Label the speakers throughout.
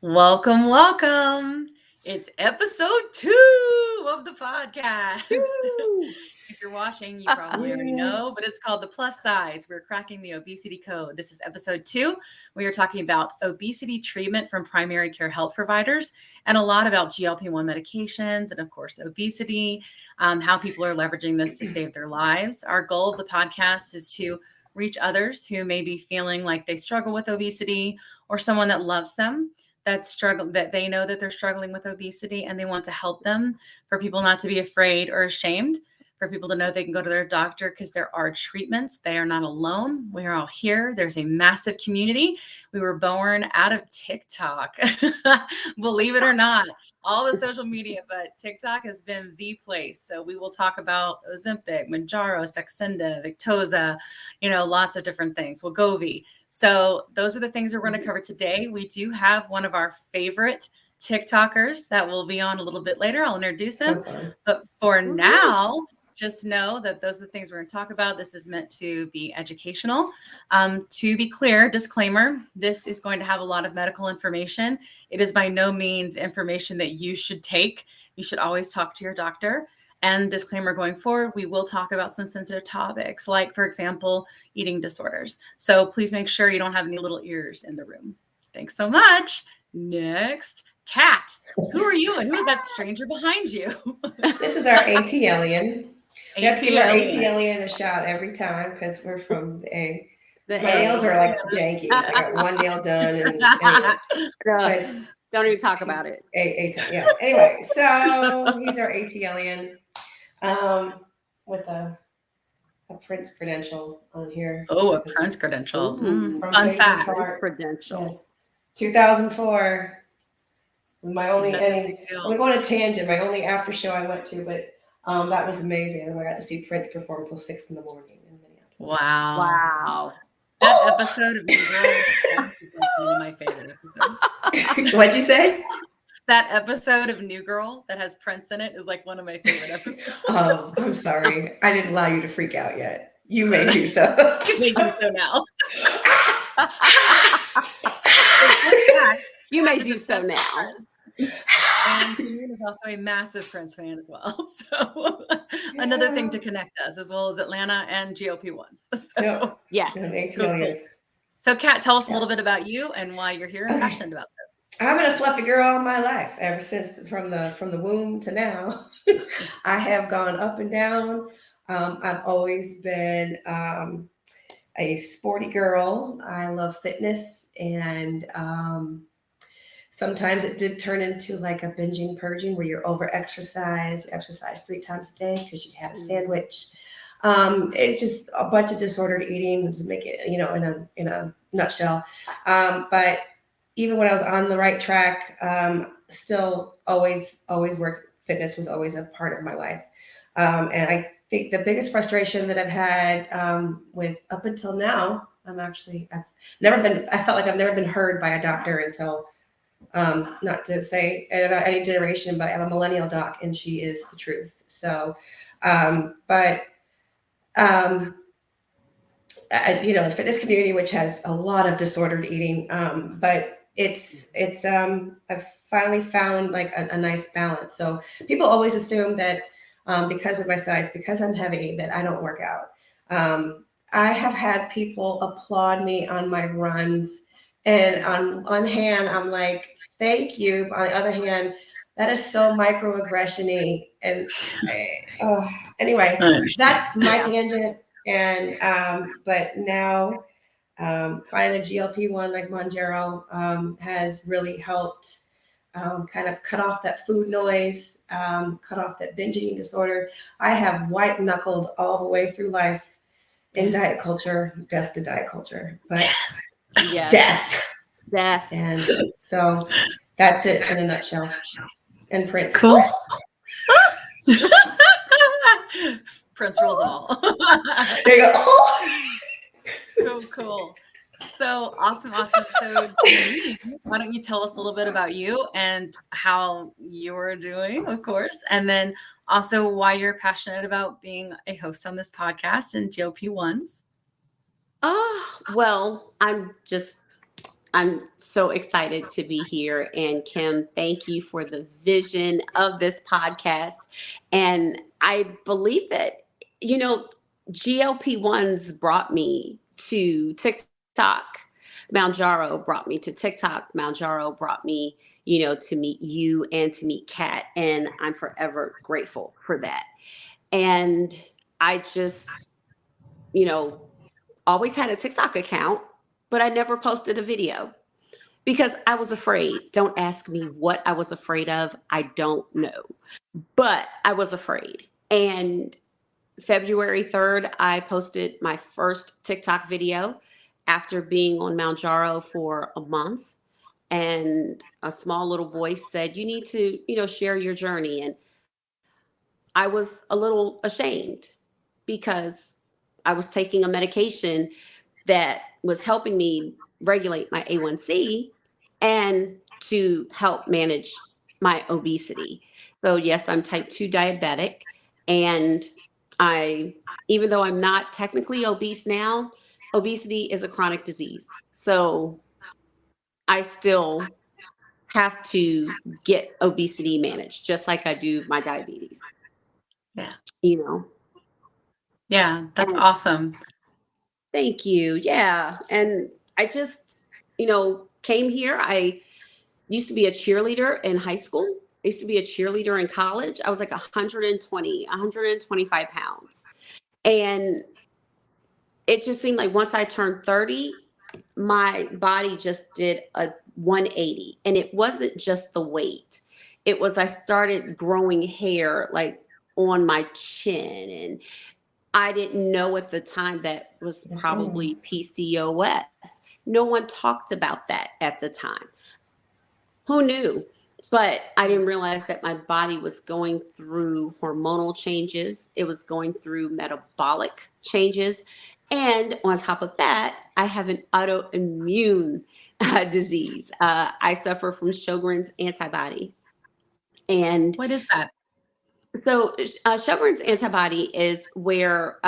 Speaker 1: Welcome, welcome. It's episode 2 of the podcast. If you're watching, you probably already know, but it's called The Plus Size. We're cracking the obesity code. This is episode 2. We are talking about obesity treatment from primary care health providers and a lot about GLP-1 medications and, of course, obesity, how people are leveraging this to save their lives. Our goal of the podcast is to reach others who may be feeling like they struggle with obesity or someone that loves them that they know that they're struggling with obesity and they want to help them, for people not to be afraid or ashamed, for people to know they can go to their doctor because there are treatments. They are not alone. We are all here. There's a massive community. We were born out of TikTok. Believe it or not, all the social media, but TikTok has been the place. So we will talk about Ozempic, Mounjaro, Saxenda, Victoza, lots of different things, wegovy. So those are the things we're going to cover today. We do have one of our favorite TikTokers that will be on a little bit later. I'll introduce him. But for now, just know that those are the things we're going to talk about. This is meant to be educational. To be clear, disclaimer, this is going to have a lot of medical information. It is by no means information that you should take. You should always talk to your doctor. And disclaimer going forward, we will talk about some sensitive topics, like, for example, eating disorders. So please make sure you don't have any little ears in the room. Thanks so much. Next, Kat. Who are you and who is that stranger behind you?
Speaker 2: This is our AT alien. We have to give our AT alien a shout every time because we're from the A. My nails are like janky. I got one nail done. And
Speaker 3: don't even talk about it.
Speaker 2: Yeah. Anyway, so he's our AT alien. With a Prince credential on here.
Speaker 1: Oh, a Prince credential.
Speaker 2: Fun
Speaker 1: fact.
Speaker 3: Credential.
Speaker 2: 2004. I'm going on a tangent. My only after show I went to, but that was amazing. And I got to see Prince perform till 6 a.m. in Minneapolis.
Speaker 1: Wow. That episode of New Girl is one of my favorite episodes.
Speaker 2: What'd you say?
Speaker 1: That episode of New Girl that has Prince in it is like one of my favorite episodes.
Speaker 2: Oh, I'm sorry. I didn't allow you to freak out yet. You may do so.
Speaker 1: You may do so now.
Speaker 3: You may do so now.
Speaker 1: And Kameen is also a massive Prince fan as well. So another thing to connect us, as well as Atlanta and GLP-1s. So,
Speaker 3: yes.
Speaker 1: Cool. So Kat, tell us a little bit about you and why you're here and passionate about this.
Speaker 2: I've been a fluffy girl all my life, ever since from the womb to now. I have gone up and down. I've always been a sporty girl. I love fitness, and sometimes it did turn into like a binging, purging, where you're over exercise. You exercise 3 times a day because you had a sandwich. It's just a bunch of disordered eating, to make it, in a nutshell. But even when I was on the right track, still always worked. Fitness was always a part of my life. And I think the biggest frustration that I've had with up until now, I felt like I've never been heard by a doctor until, not to say about any generation, but I'm a millennial doc and she is the truth. So, the fitness community, which has a lot of disordered eating, but I've finally found like a nice balance. So people always assume that because of my size, because I'm heavy, that I don't work out. I have had people applaud me on my runs, and on one hand, I'm like, thank you. But on the other hand, that is so microaggression-y. And anyway, that's my tangent. And but now finding a GLP-1 like Mounjaro has really helped kind of cut off that food noise, cut off that binge eating disorder. I have white knuckled all the way through life in diet culture, death to diet culture, but death. And so that's it in a nutshell. And Prince.
Speaker 1: Cool. Prince rules all.
Speaker 2: There you go.
Speaker 1: Cool. So awesome. So why don't you tell us a little bit about you and how you're doing, of course, and then also why you're passionate about being a host on this podcast and GLP-1s.
Speaker 3: Well, I'm just I'm so excited to be here. And Kim, thank you for the vision of this podcast. And I believe that, you know, GLP-1s brought me to TikTok. Mounjaro brought me to TikTok. Mounjaro brought me, to meet you and to meet Kat. And I'm forever grateful for that. And I just, you know, always had a TikTok account, but I never posted a video because I was afraid. Don't ask me what I was afraid of. I don't know, but I was afraid. And February 3rd, I posted my first TikTok video after being on Mounjaro for a month. And a small little voice said, you need to, share your journey. And I was a little ashamed because I was taking a medication that was helping me regulate my A1C and to help manage my obesity. So yes, I'm type 2 diabetic, and even though I'm not technically obese now, obesity is a chronic disease. So I still have to get obesity managed just like I do my diabetes,
Speaker 1: Yeah.
Speaker 3: you know.
Speaker 1: Yeah, that's
Speaker 3: And
Speaker 1: awesome.
Speaker 3: thank you. Yeah. And I just, came here. I used to be a cheerleader in high school. I used to be a cheerleader in college. I was like 125 pounds. And it just seemed like once I turned 30, my body just did a 180. And it wasn't just the weight. It was I started growing hair like on my chin, and I didn't know at the time that was
Speaker 2: Yes,
Speaker 3: probably
Speaker 2: yes.
Speaker 3: PCOS. No one talked about that at the time. Who knew? But I didn't realize that my body was going through hormonal changes. It was going through metabolic changes. And on top of that, I have an autoimmune disease. I suffer from Sjogren's antibody. And
Speaker 1: What is that?
Speaker 3: so Sjogren's antibody is where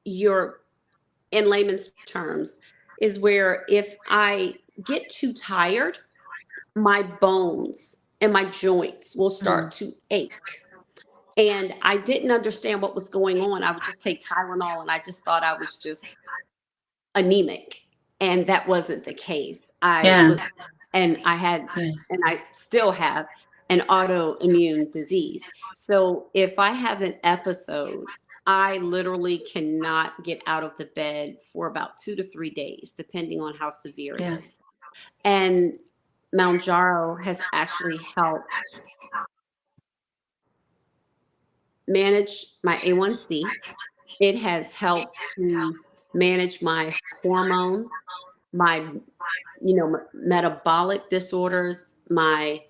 Speaker 3: you're, in layman's terms, is where if I get too tired, my bones and my joints will start
Speaker 1: Mm.
Speaker 3: to ache. And I didn't understand what was going on. I would just take Tylenol and I just thought I was just anemic. And that wasn't the case.
Speaker 1: Yeah.
Speaker 3: And I had,
Speaker 1: Yeah.
Speaker 3: and I still have an autoimmune disease. So if I have an episode, I literally cannot get out of the bed for about 2 to 3 days, depending on how severe it
Speaker 1: Yeah.
Speaker 3: is. And Mounjaro has actually helped manage my A1C. It has helped to manage my hormones, my, metabolic disorders, my,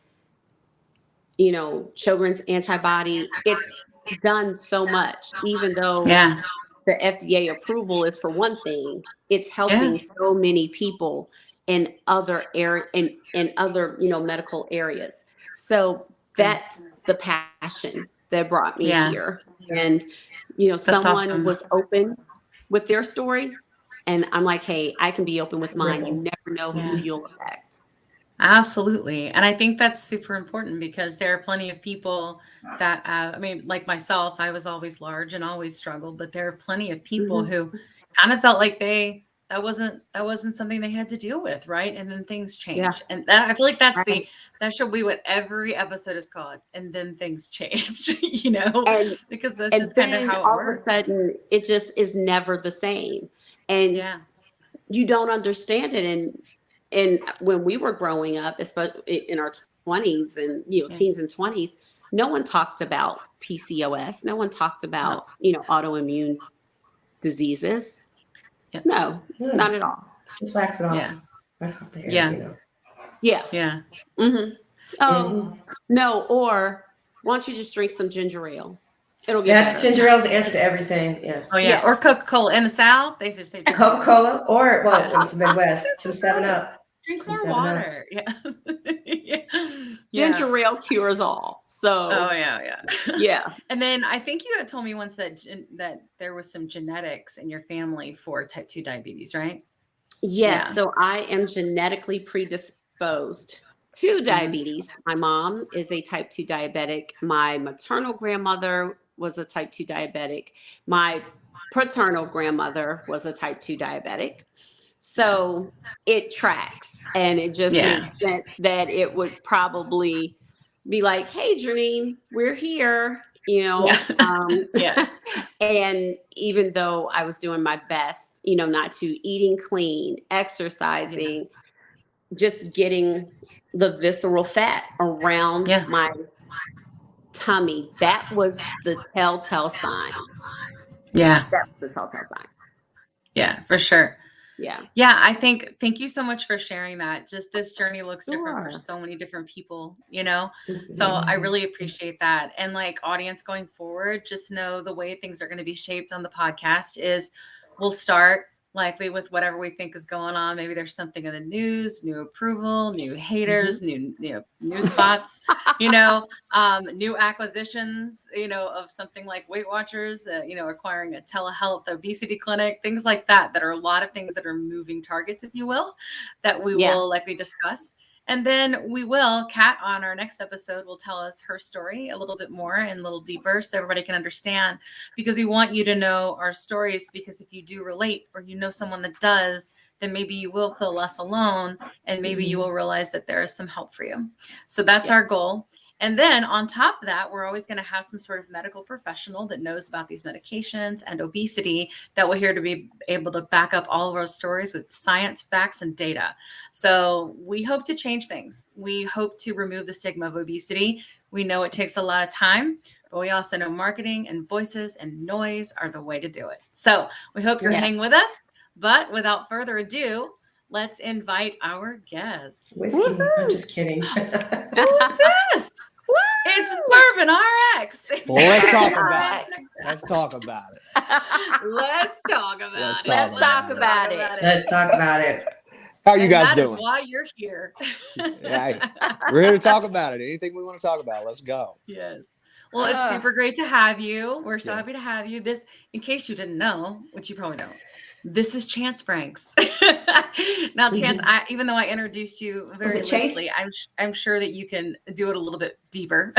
Speaker 3: Sjogren's antibody. It's done so much, even though
Speaker 1: Yeah.
Speaker 3: the FDA approval is for one thing, it's
Speaker 1: Yeah.
Speaker 3: helping so many people in other in other, medical areas. So
Speaker 1: Yeah.
Speaker 3: that's the passion that brought me
Speaker 1: Yeah.
Speaker 3: here. And,
Speaker 1: That's
Speaker 3: someone
Speaker 1: awesome.
Speaker 3: was open with their story. And I'm like, hey, I can be open with mine. You
Speaker 2: Ripple.
Speaker 3: never know who
Speaker 1: Yeah.
Speaker 3: you'll affect.
Speaker 1: Absolutely. And I think that's super important because there are plenty of people that, I mean, like myself, I was always large and always struggled, but there are plenty of people
Speaker 3: Hmm.
Speaker 1: who kind of felt like that wasn't something they had to deal with, right? And then things
Speaker 3: Yeah.
Speaker 1: change. And that, I feel like
Speaker 3: Right.
Speaker 1: that should be what every episode is called. And then things change,
Speaker 3: And
Speaker 1: because that's
Speaker 3: and
Speaker 1: just kind of
Speaker 3: then
Speaker 1: how it
Speaker 3: all of a
Speaker 1: works.
Speaker 3: sudden it just is never the same. And
Speaker 1: Yeah.
Speaker 3: you don't understand it. And when we were growing up, especially in our 20s and
Speaker 1: Yeah.
Speaker 3: teens and 20s, no one talked about PCOS. No one talked
Speaker 1: No.
Speaker 3: about autoimmune diseases.
Speaker 1: Yeah.
Speaker 3: No,
Speaker 2: Yeah.
Speaker 3: not at all.
Speaker 2: Just wax it off.
Speaker 1: Yeah.
Speaker 2: Wax off the hair,
Speaker 1: Yeah.
Speaker 3: Yeah.
Speaker 1: Yeah.
Speaker 3: Hmm. Oh
Speaker 2: Mhm.
Speaker 3: no. Or why don't you just drink some ginger ale? It'll get
Speaker 2: That's
Speaker 3: better.
Speaker 2: ginger ale's the answer to everything. Yes.
Speaker 1: Oh yeah. Or
Speaker 3: Yes.
Speaker 1: Coca-Cola in the South. They just say drink some Coke.
Speaker 2: Coca-Cola or, well, in
Speaker 1: Yeah.
Speaker 2: the Midwest, some 7-Up.
Speaker 1: Drink
Speaker 2: Some
Speaker 1: more
Speaker 2: 7-Up.
Speaker 1: water. Yeah. Yeah. Yeah.
Speaker 3: Ginger ale cures all.
Speaker 1: Oh
Speaker 3: So
Speaker 1: yeah, yeah.
Speaker 3: yeah.
Speaker 1: And then I think you had told me once that that there was some genetics in your family for type 2 diabetes, right?
Speaker 3: Yes,
Speaker 1: Yeah.
Speaker 3: so I am genetically predisposed to diabetes. My mom is a type 2 diabetic. My maternal grandmother was a type 2 diabetic. My paternal grandmother was a type 2 diabetic.
Speaker 1: Yeah.
Speaker 3: So it tracks, and it just
Speaker 1: Yeah.
Speaker 3: makes sense that it would probably be like, hey, Janine, we're here,
Speaker 1: Yeah. Yeah.
Speaker 3: and even though I was doing my best, not to eating clean,
Speaker 1: Yeah.
Speaker 3: exercising, just getting the visceral fat around
Speaker 1: Yeah.
Speaker 3: my tummy, that was the telltale sign.
Speaker 1: Yeah.
Speaker 3: That was the telltale sign.
Speaker 1: Yeah, for sure.
Speaker 3: Yeah.
Speaker 1: Yeah, thank you so much for sharing that. Just this journey looks different for
Speaker 3: Sure.
Speaker 1: so many different people, So I
Speaker 2: Mhm.
Speaker 1: really appreciate that. And like audience going forward, just know the way things are going to be shaped on the podcast is we'll start likely with whatever we think is going on. Maybe there's something in the news, new approval, new haters, new spots, new acquisitions, of something like Weight Watchers, acquiring a telehealth obesity clinic, things like that are a lot of things that are moving targets, if you will, that we
Speaker 3: Yeah.
Speaker 1: will likely discuss. And then Kat on our next episode will tell us her story a little bit more and a little deeper so everybody can understand, because we want you to know our stories, because if you do relate or you know someone that does, then maybe you will feel less alone and maybe you will realize that there is some help for you. So that's our goal. And then on top of that, we're always going to have some sort of medical professional that knows about these medications and obesity that we're here to be able to back up all of our stories with science, facts, and data. So we hope to change things. We hope to remove the stigma of obesity. We know it takes a lot of time, but we also know marketing and voices and noise are the way to do it. So we hope you're hanging with us. But without further ado, let's invite our guests.
Speaker 2: Whiskey.
Speaker 3: Woo-hoo.
Speaker 2: I'm just kidding.
Speaker 1: Who's this? It's Bourbon RX.
Speaker 4: Well, let's talk about it. Let's talk about it.
Speaker 1: Let's talk about
Speaker 4: Let's
Speaker 1: it.
Speaker 4: talk
Speaker 3: Let's talk about it.
Speaker 2: Let's talk about it.
Speaker 4: How are you guys
Speaker 1: That
Speaker 4: doing?
Speaker 1: is why you're here.
Speaker 4: Yeah, we're here to talk about it. Anything we want to talk about, let's go.
Speaker 1: Yes. Well, it's super great to have you. We're so happy to have you. This, in case you didn't know, which you probably don't, this is Chace Franks. Now, Chance, even though I introduced you very loosely, I'm sure that you can do it a little bit deeper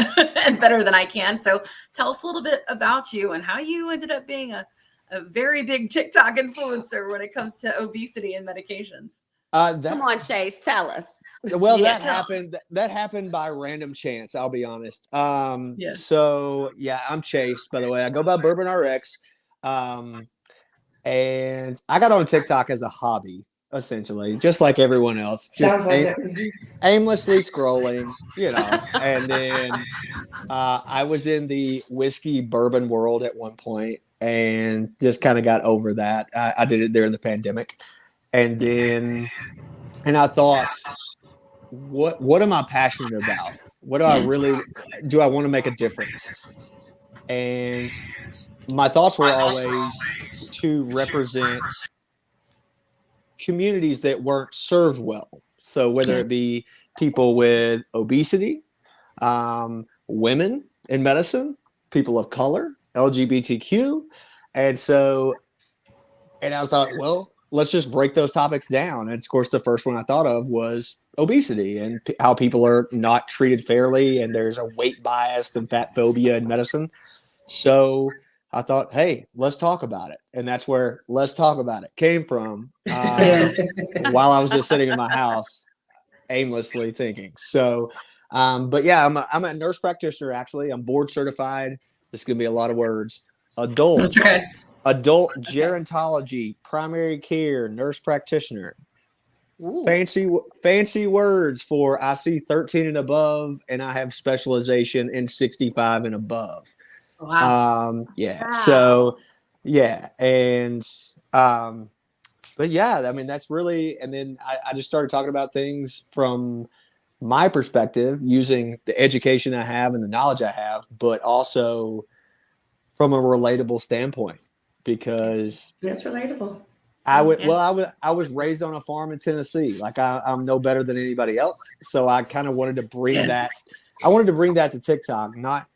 Speaker 1: and better than I can. So tell us a little bit about you and how you ended up being a very big TikTok influencer when it comes to obesity and medications.
Speaker 3: Come on, Chace, tell us.
Speaker 4: Well, that happened by random chance, I'll be honest. So yeah, I'm Chace, by the way. I go by Bourbon RX. And I got on TikTok as a hobby, essentially, just like everyone else. Just aimlessly scrolling, and then I was in the whiskey bourbon world at one point and just kind of got over that. I did it during the pandemic. And then I thought, what am I passionate about? What do I really do? I want to make a difference. And my thoughts were always to represent communities that weren't served well. So whether it be people with obesity, women in medicine, people of color, LGBTQ. And I thought, well, let's just break those topics down. And of course, the first one I thought of was obesity and how people are not treated fairly. And there's a weight bias and fat phobia in medicine. So I thought, hey, let's talk about it. And that's where Let's Talk About It came from while I was just sitting in my house aimlessly thinking. So, but yeah, I'm a nurse practitioner, actually. I'm board certified. This is going to be a lot of words. Adult gerontology, primary care, nurse practitioner. Ooh. Fancy words for I see 13 and above, and I have specialization in 65 and above.
Speaker 1: Wow.
Speaker 4: Wow. So and but yeah, I mean that's really, and then I just started talking about things from my perspective using the education I have and the knowledge I have, but also from a relatable standpoint, because
Speaker 2: that's relatable.
Speaker 4: I was raised on a farm in Tennessee. Like I'm no better than anybody else. So I kind of wanted to bring that. I wanted to bring that to TikTok, not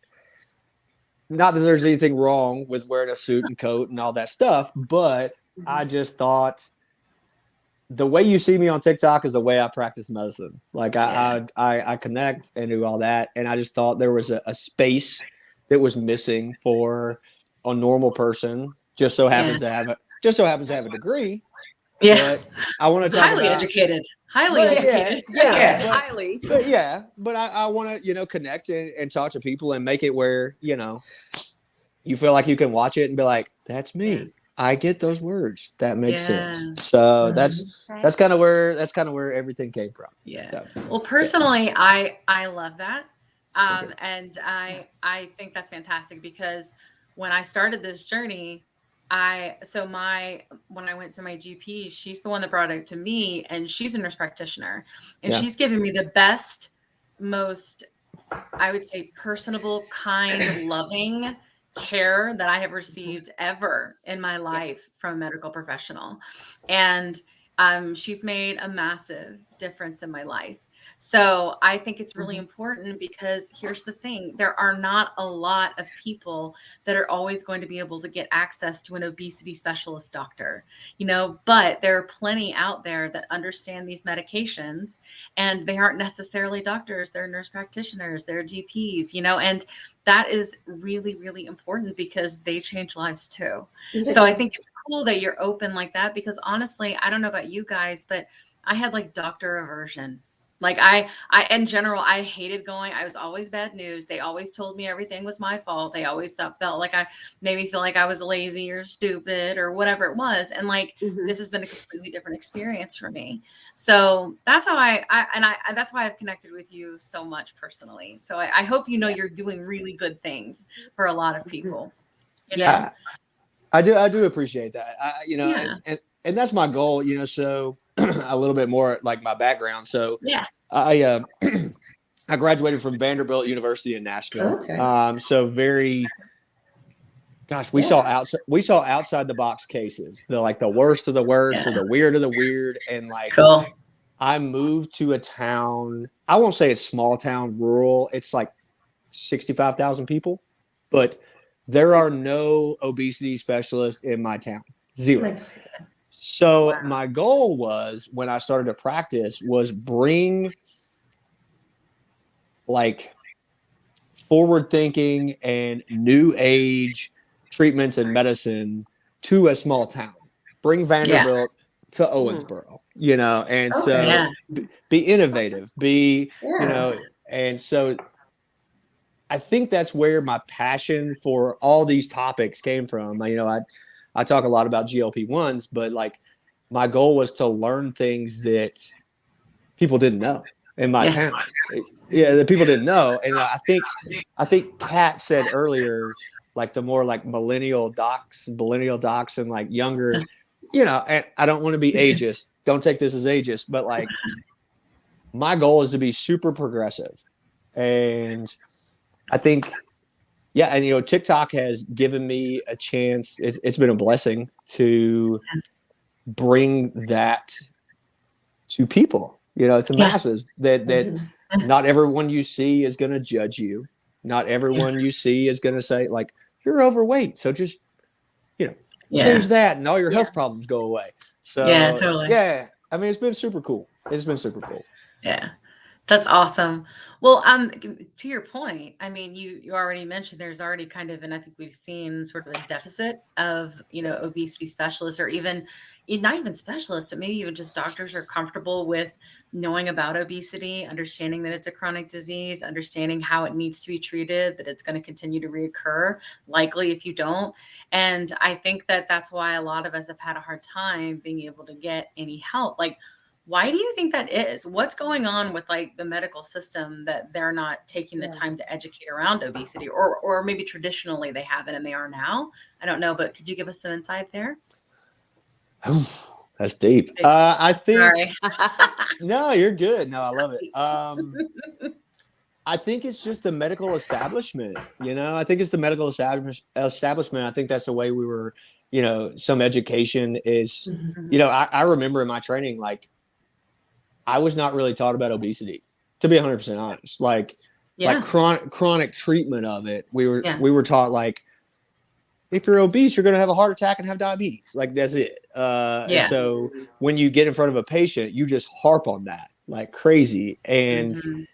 Speaker 4: that there's anything wrong with wearing a suit and coat and all that stuff, but I just thought the way you see me on TikTok is the way I practice medicine. Like I connect and do all that. And I just thought there was a space that was missing for a normal person. Just so happens to have a degree.
Speaker 1: Yeah.
Speaker 4: But I want to talk
Speaker 1: Highly
Speaker 4: about
Speaker 1: educated. Highly educated.
Speaker 3: Highly.
Speaker 4: But I want to, connect and talk to people and make it where, you feel like you can watch it and be like, that's me.
Speaker 1: Yeah.
Speaker 4: I get those words. That makes
Speaker 1: Yeah.
Speaker 4: sense. So that's kind of where everything came from.
Speaker 1: Yeah.
Speaker 4: So,
Speaker 1: well, personally, I love that. And I think that's fantastic because when I started this journey, when I went to my GP, she's the one that brought it to me, and she's a nurse practitioner, and she's given me the best, most, I would say, personable, kind, loving care that I have received ever in my life from a medical professional. And she's made a massive difference in my life. So I think it's really important because here's the thing. There are not a lot of people that are always going to be able to get access to an obesity specialist doctor, but there are plenty out there that understand these medications, and they aren't necessarily doctors. They're nurse practitioners, they're GPs, and that is really, really important because they change lives too. So I think it's cool that you're open like that because honestly, I don't know about you guys, but I had like doctor aversion. Like I in general, I hated going. I was always bad news. They always told me everything was my fault. They always felt like made me feel like I was lazy or stupid or whatever it was. And like, this has been a completely different experience for me. So that's how that's why I've connected with you so much personally. So I hope you're doing really good things for a lot of people.
Speaker 4: Yeah, I do appreciate that. And that's my goal. So a little bit more like my background. So I graduated from Vanderbilt University in Nashville.
Speaker 2: Okay.
Speaker 4: So we saw outside the box cases, the worst of the worst or the weird of the weird. And like,
Speaker 1: cool.
Speaker 4: I moved to a town. I won't say it's small town, rural. It's like 65,000 people, but there are no obesity specialists in my town. Zero. So my goal was, when I started to practice, was bring like forward thinking and new age treatments and medicine to a small town. Bring Vanderbilt to Owensboro, and so be innovative, and so I think that's where my passion for all these topics came from. I talk a lot about GLP-1s, but like my goal was to learn things that people didn't know in my town. Yeah, that people didn't know. And I think Kat said earlier, like the more like millennial docs and like younger, and I don't want to be ageist. Don't take this as ageist, but like my goal is to be super progressive. And I think, and TikTok has given me a chance. It's been a blessing to bring that to people, to masses. That not everyone you see is going to judge you. Not everyone you see is going to say like you're overweight, so just change that, and all your health problems go away. So
Speaker 1: totally.
Speaker 4: I mean, it's been super cool. It's been super cool.
Speaker 1: Yeah. That's awesome. Well, to your point, I mean, you already mentioned there's already kind of, and I think we've seen sort of a deficit of, obesity specialists, or even not even specialists, but maybe even just doctors are comfortable with knowing about obesity, understanding that it's a chronic disease, understanding how it needs to be treated, that it's going to continue to reoccur, likely if you don't. And I think that that's why a lot of us have had a hard time being able to get any help. Like, why do you think that is? What's going on with like the medical system that they're not taking the time to educate around obesity, or maybe traditionally they haven't and they are now? I don't know, but could you give us some insight there?
Speaker 4: That's deep. I think,
Speaker 1: Sorry.
Speaker 4: no, you're good. No, I love it. I think it's just the medical establishment, I think it's the medical establishment. I think that's the way we were, some education is, I remember in my training, like, I was not really taught about obesity, to be 100% honest. Like chronic treatment of it. We were taught like, if you're obese, you're going to have a heart attack and have diabetes. Like, that's it. And so when you get in front of a patient, you just harp on that like crazy. And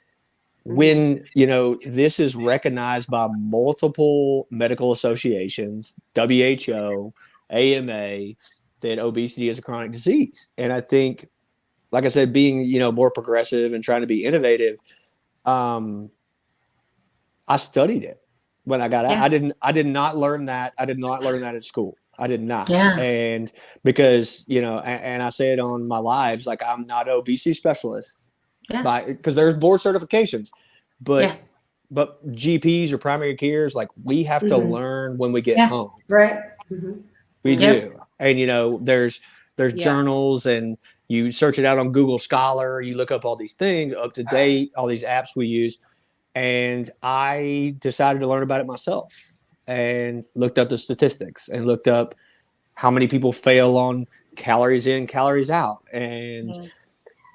Speaker 4: when, this is recognized by multiple medical associations, WHO, AMA, that obesity is a chronic disease. And I think, like I said, being, more progressive and trying to be innovative, I studied it when I got out. I did not learn that. I did not learn that at school. I did not.
Speaker 1: Yeah.
Speaker 4: And because, and I say it on my lives, like I'm not an obesity specialist because there's board certifications, but GPs or primary cares, like we have to learn when we get home.
Speaker 2: Right.
Speaker 4: We do. And, there's journals, and you search it out on Google Scholar, you look up all these things up to date, all these apps we use. And I decided to learn about it myself and looked up the statistics and looked up how many people fail on calories in, calories out. And,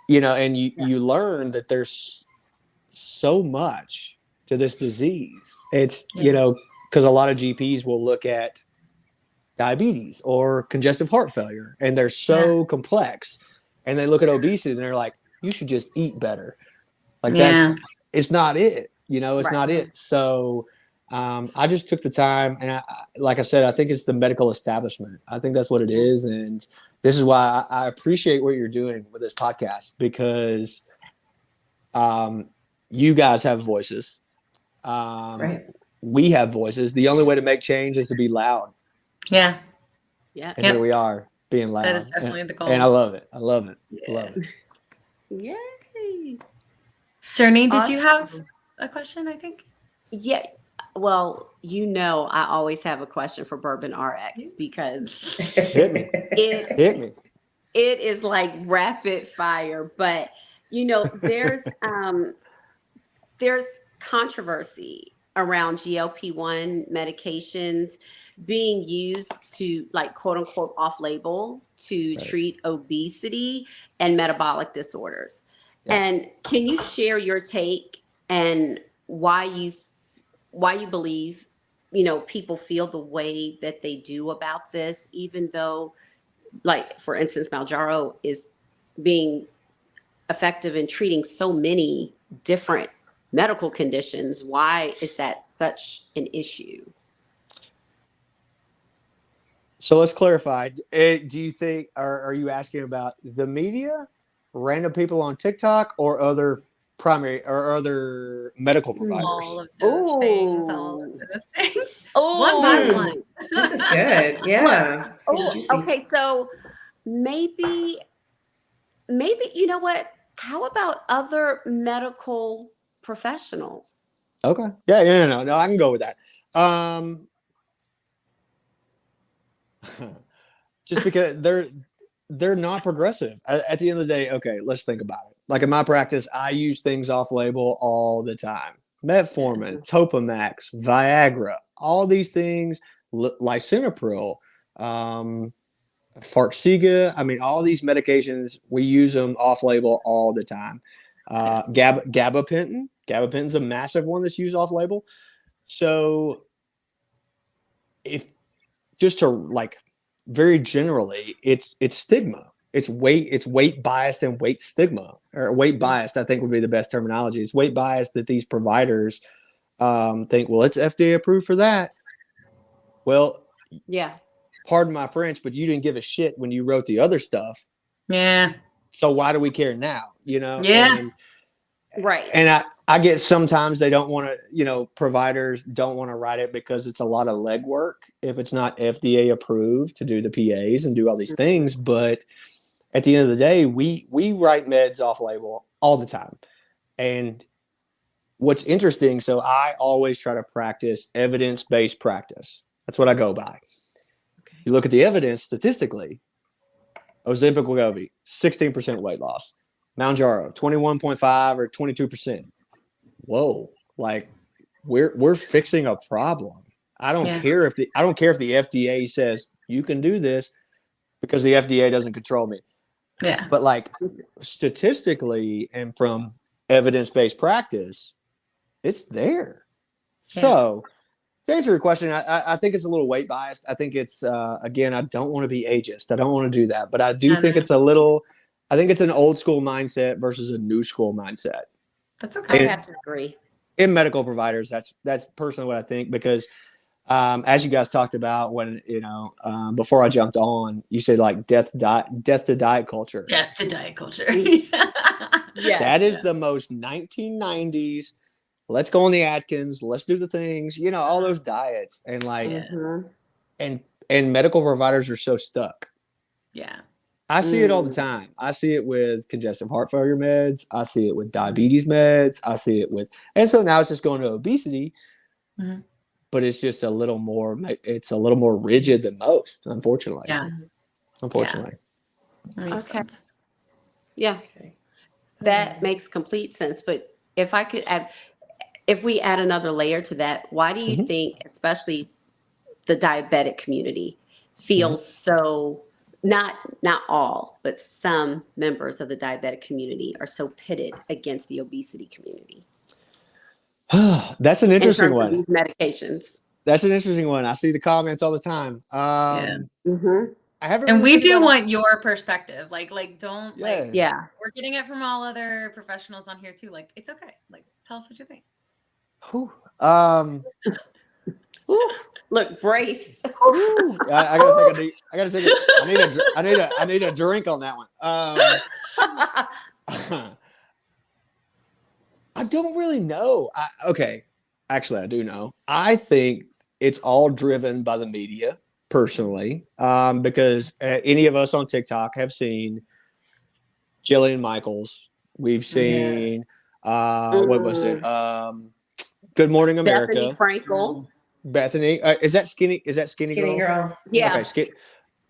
Speaker 4: and you learn that there's so much to this disease. It's, because a lot of GPs will look at diabetes or congestive heart failure, and they're so complex. And they look at obesity and they're like, you should just eat better. Like it's not it, it's not it. So I just took the time, and like I said, I think it's the medical establishment. I think that's what it is. And this is why I appreciate what you're doing with this podcast, because you guys have voices. We have voices. The only way to make change is to be loud.
Speaker 3: Yeah.
Speaker 4: And here we are being loud.
Speaker 1: That is definitely the goal.
Speaker 4: And I love it. I love it.
Speaker 3: Yay.
Speaker 1: Journey, did you have a question, I think?
Speaker 3: Yeah. Well, I always have a question for Bourbon RX, because
Speaker 4: Hit me.
Speaker 3: It is like rapid fire, but there's controversy around GLP-1 medications being used to, like, quote unquote off label to treat obesity and metabolic disorders. And can you share your take and why you believe, people feel the way that they do about this, even though, like, for instance, Mounjaro is being effective in treating so many different medical conditions? Why is that such an issue?
Speaker 4: So let's clarify. Do you think, are you asking about the media, random people on TikTok, or other primary or other medical providers?
Speaker 1: All of those things. One by one.
Speaker 2: This is good. Yeah.
Speaker 3: Okay. So maybe, you know what? How about other medical professionals?
Speaker 4: Okay. Yeah. No, I can go with that. Just because they're not progressive. At the end of the day, okay, let's think about it. Like in my practice, I use things off label all the time. Metformin, Topamax, Viagra, all these things, lisinopril, Farxiga. I mean, all these medications, we use them off label all the time. Gabapentin. Gabapentin's a massive one that's used off label. So if just to, like, very generally, it's stigma. It's weight biased and weight stigma, or weight biased, I think would be the best terminology. It's weight biased that these providers think, well, it's FDA approved for that. Well, pardon my French, but you didn't give a shit when you wrote the other stuff.
Speaker 1: Yeah.
Speaker 4: So why do we care now?
Speaker 1: Yeah.
Speaker 3: Right.
Speaker 4: And I get sometimes they don't want to, providers don't want to write it because it's a lot of legwork if it's not FDA approved to do the PAs and do all these things. But at the end of the day, we write meds off label all the time. And what's interesting, so I always try to practice evidence-based practice. That's what I go by. Okay. You look at the evidence statistically. Ozempic, wegovy, 16% weight loss. Mounjaro, 21.5 or 22%. Whoa, like we're fixing a problem. I don't care if the FDA says you can do this, because the FDA doesn't control me.
Speaker 1: Yeah.
Speaker 4: But like statistically and from evidence-based practice, it's there. So To answer your question, I think it's a little weight biased. I think it's again, I don't want to be ageist. I don't want to do that, but I do think it's a little. I think it's an old school mindset versus a new school mindset.
Speaker 1: That's okay.
Speaker 3: I have to agree.
Speaker 4: In medical providers, that's personally what I think, because as you guys talked about when before I jumped on, you said like death to diet culture.
Speaker 1: Death to diet culture.
Speaker 3: Yeah,
Speaker 4: that is the most 1990s. Let's go on the Atkins. Let's do the things. All those diets and like and medical providers are so stuck.
Speaker 1: Yeah.
Speaker 4: I see it all the time. I see it with congestive heart failure meds. I see it with diabetes meds. I see it with, and so now it's just going to obesity, but it's just a little more. It's a little more rigid than most, unfortunately.
Speaker 1: Yeah.
Speaker 4: Unfortunately.
Speaker 1: That makes sense.
Speaker 3: Yeah, that makes complete sense. But if I could add, if we add another layer to that, why do you think, especially the diabetic community, feels so? Not all, but some members of the diabetic community are so pitted against the obesity community.
Speaker 4: That's an interesting one.
Speaker 3: These medications.
Speaker 4: That's an interesting one. I see the comments all the time. I haven't.
Speaker 1: And
Speaker 4: really
Speaker 1: we do want your perspective. Like don't we're getting it from all other professionals on here too. Like it's okay. Like tell us what you think.
Speaker 3: Look, brace.
Speaker 4: I gotta take a I need a drink on that one. I don't really know. Actually, I do know. I think it's all driven by the media, personally, because any of us on TikTok have seen Jillian Michaels. We've seen what was it? Good Morning America.
Speaker 3: Bethany Frankel.
Speaker 4: Bethany, is that skinny girl?
Speaker 3: Yeah.
Speaker 4: Okay,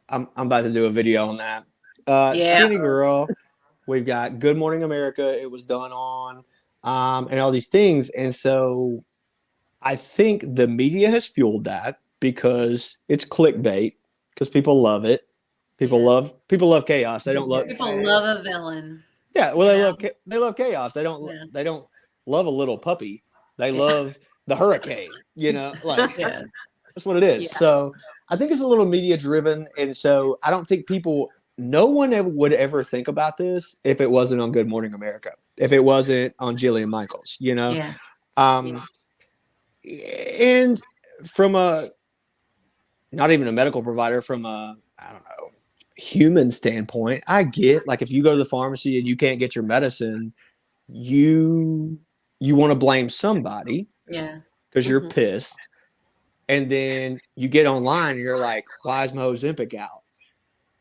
Speaker 4: I'm about to do a video on that. Skinny girl. We've got Good Morning America. It was done on, and all these things. And so I think the media has fueled that because it's clickbait, because people love it. People love chaos. They don't love.
Speaker 1: People love a villain.
Speaker 4: Yeah, well, they love chaos. They don't love a little puppy. They love the hurricane. Like that's what it is.
Speaker 3: Yeah.
Speaker 4: So I think it's a little media driven, and so I don't think no one would ever think about this if it wasn't on Good Morning America, if it wasn't on Jillian Michaels. And from not even a medical provider, from a human standpoint, I get, like, if you go to the pharmacy and you can't get your medicine, you want to blame somebody, because you're pissed, and then you get online and you're like, why is my Ozempic out?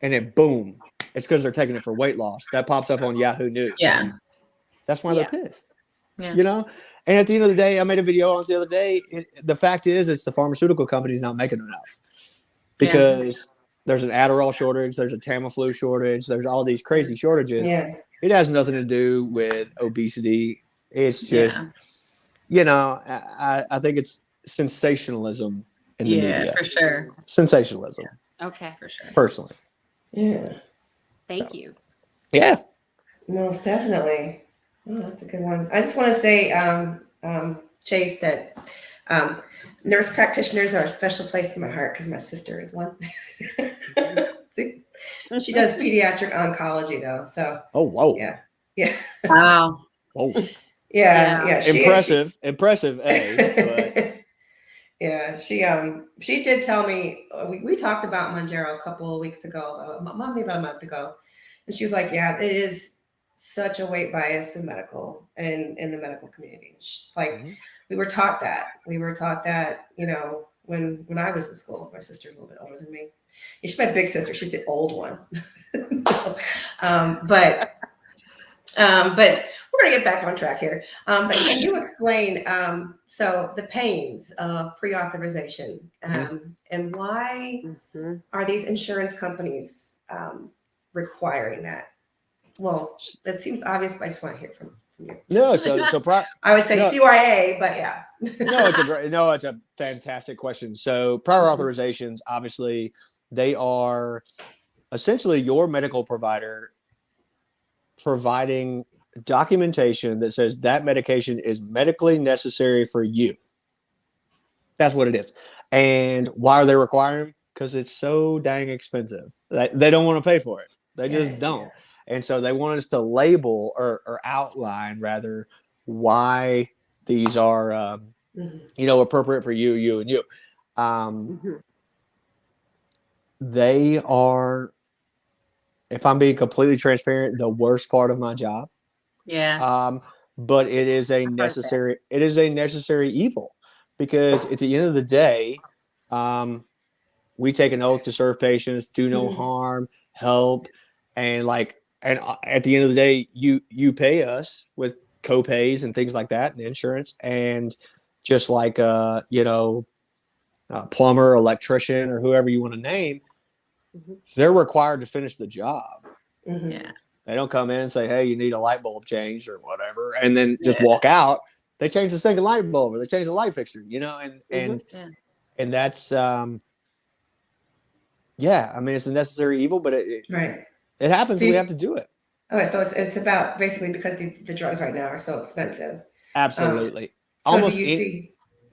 Speaker 4: And then boom, it's because they're taking it for weight loss. That pops up on Yahoo News. That's why they're pissed. And at the end of the day, I made a video on it the other day. The fact is, it's the pharmaceutical companies not making enough, because there's an Adderall shortage, there's a Tamiflu shortage, there's all these crazy shortages. It has nothing to do with obesity. It's just, I think it's sensationalism in the media.
Speaker 1: Yeah, for sure.
Speaker 4: Sensationalism.
Speaker 3: Okay, for sure.
Speaker 4: Personally.
Speaker 3: Thank you.
Speaker 4: Yeah.
Speaker 2: Most definitely. Oh, that's a good one. I just want to say, Chace, that nurse practitioners are a special place in my heart because my sister is one. She does pediatric oncology, though. So.
Speaker 4: Oh, whoa.
Speaker 2: Yeah.
Speaker 1: Wow.
Speaker 4: Whoa.
Speaker 2: Yeah.
Speaker 4: Impressive.
Speaker 2: Yeah, she did tell me, we talked about Mounjaro a couple of weeks ago, maybe about a month ago, and she was like, yeah, it is such a weight bias in medical and in the medical community. It's like we were taught that when I was in school. My sister's a little bit older than me. She's my big sister. She's the old one. But we're going to get back on track here. But can you explain, so the pains of pre-authorization and why are these insurance companies requiring that? Well, that seems obvious, but I just want to hear from you.
Speaker 4: No,
Speaker 2: I would say CYA, but yeah.
Speaker 4: It's a fantastic question. So prior authorizations, obviously, they are essentially your medical provider providing documentation that says that medication is medically necessary for you. That's what it is. And why are they requiring? Because it's so dang expensive. They don't want to pay for it. They just don't. And so they want us to label or outline rather why these are, appropriate for you, you, and you. They are, if I'm being completely transparent, the worst part of my job.
Speaker 1: Yeah.
Speaker 4: But it is a necessary evil, because at the end of the day, we take an oath to serve patients, do no harm, help, and at the end of the day, you pay us with co-pays and things like that, and insurance, and just like plumber, electrician, or whoever you want to name, they're required to finish the job.
Speaker 1: Yeah.
Speaker 4: They don't come in and say, "Hey, you need a light bulb changed or whatever," and then just walk out. They change the single light bulb, or they change the light fixture, and that's I mean, it's a necessary evil, but it happens. We have to do it.
Speaker 2: All right, so it's about basically because the drugs right now are so expensive.
Speaker 4: Absolutely.
Speaker 2: So do you see?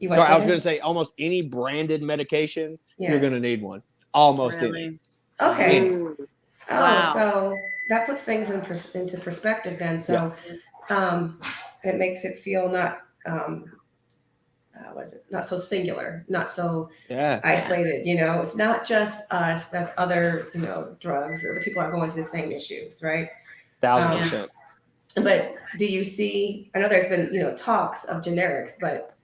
Speaker 4: Sorry, I was going to say almost any branded medication, you're going to need one. Almost any.
Speaker 2: Okay.
Speaker 4: Any.
Speaker 2: Wow. So that puts things into perspective then. So it makes it feel not not so singular, not so isolated. It's not just us. That's other drugs. Other people are going through the same issues, right?
Speaker 4: 1,000%.
Speaker 2: But do you see? I know there's been talks of generics, but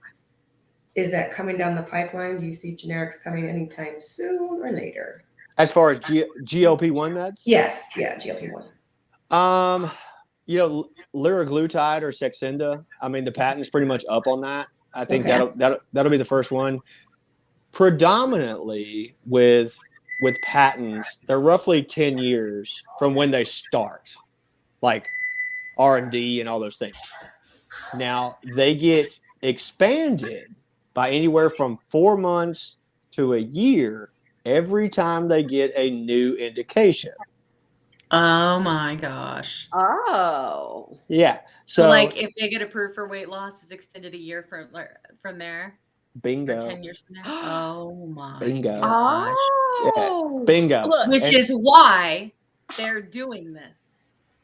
Speaker 2: is that coming down the pipeline? Do you see generics coming anytime soon or later?
Speaker 4: As far as GLP-1 meds?
Speaker 2: Yes. Yeah, GLP-1.
Speaker 4: Liraglutide or Saxenda. I mean, the patent's pretty much up on that. I think that'll be the first one. Predominantly with patents, they're roughly 10 years from when they start, like R&D and all those things. Now they get expanded by anywhere from 4 months to a year every time they get a new indication.
Speaker 1: Oh my gosh.
Speaker 3: Oh.
Speaker 4: Yeah.
Speaker 1: So like if they get approved for weight loss, it's extended a year from there.
Speaker 4: Bingo.
Speaker 1: Or 10 years from there. Oh my
Speaker 4: Bingo.
Speaker 1: gosh.
Speaker 4: Yeah. Bingo.
Speaker 1: Look, which is why they're doing this.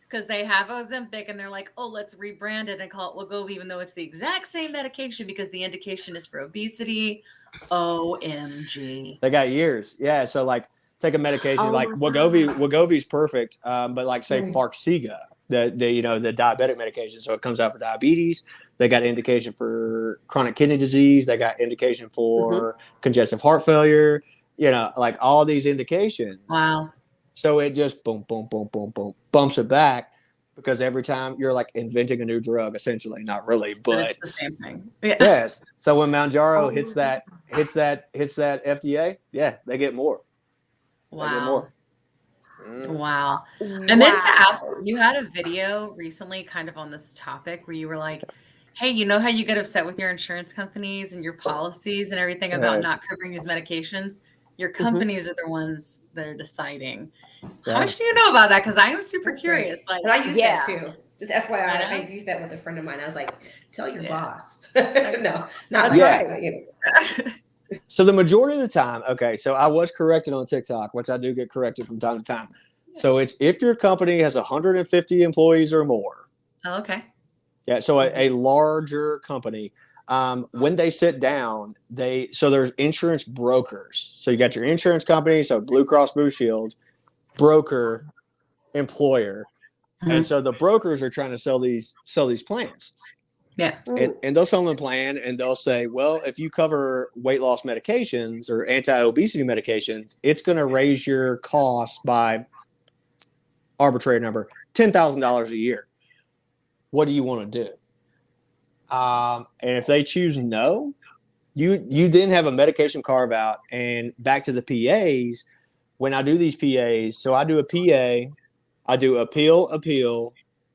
Speaker 1: Because they have Ozempic and they're like, oh, let's rebrand it and call it wegovy, even though it's the exact same medication because the indication is for obesity. OMG.
Speaker 4: They got years. Yeah. So like take a medication like Wegovy's perfect. But like say Farxiga, the diabetic medication. So it comes out for diabetes. They got indication for chronic kidney disease. They got indication for congestive heart failure. Like all these indications.
Speaker 1: Wow.
Speaker 4: So it just boom, boom, boom, boom, boom, bumps it back, because every time you're like inventing a new drug, essentially, not really, but
Speaker 1: it's the same thing. Yeah.
Speaker 4: Yes. So when Mounjaro hits that FDA, they get more.
Speaker 1: Wow.
Speaker 4: They get more.
Speaker 1: Wow. I meant to ask, you had a video recently kind of on this topic where you were like, hey, you know how you get upset with your insurance companies and your policies and everything about not covering these medications? Your companies are the ones that are deciding. How much do you know about that? Because I am super curious.
Speaker 2: Like, and I use that too. Just FYI, I used that with a friend of mine. I was like, tell your boss. No, not right.
Speaker 4: So the majority of the time, so I was corrected on TikTok, which I do get corrected from time to time. So it's if your company has 150 employees or more.
Speaker 1: Oh, okay.
Speaker 4: Yeah, so a larger company, when they sit down, so there's insurance brokers. So you got your insurance company, so Blue Cross Blue Shield, broker, employer, and so the brokers are trying to sell these plans.
Speaker 1: Yeah,
Speaker 4: and they'll sell them a plan, and they'll say, well, if you cover weight loss medications or anti-obesity medications, it's going to raise your cost by arbitrary number $10,000 a year. What do you want to do? And if they choose no, you then have a medication carve out. And back to the PAs, when I do these PAs, so I do a PA, I do appeal,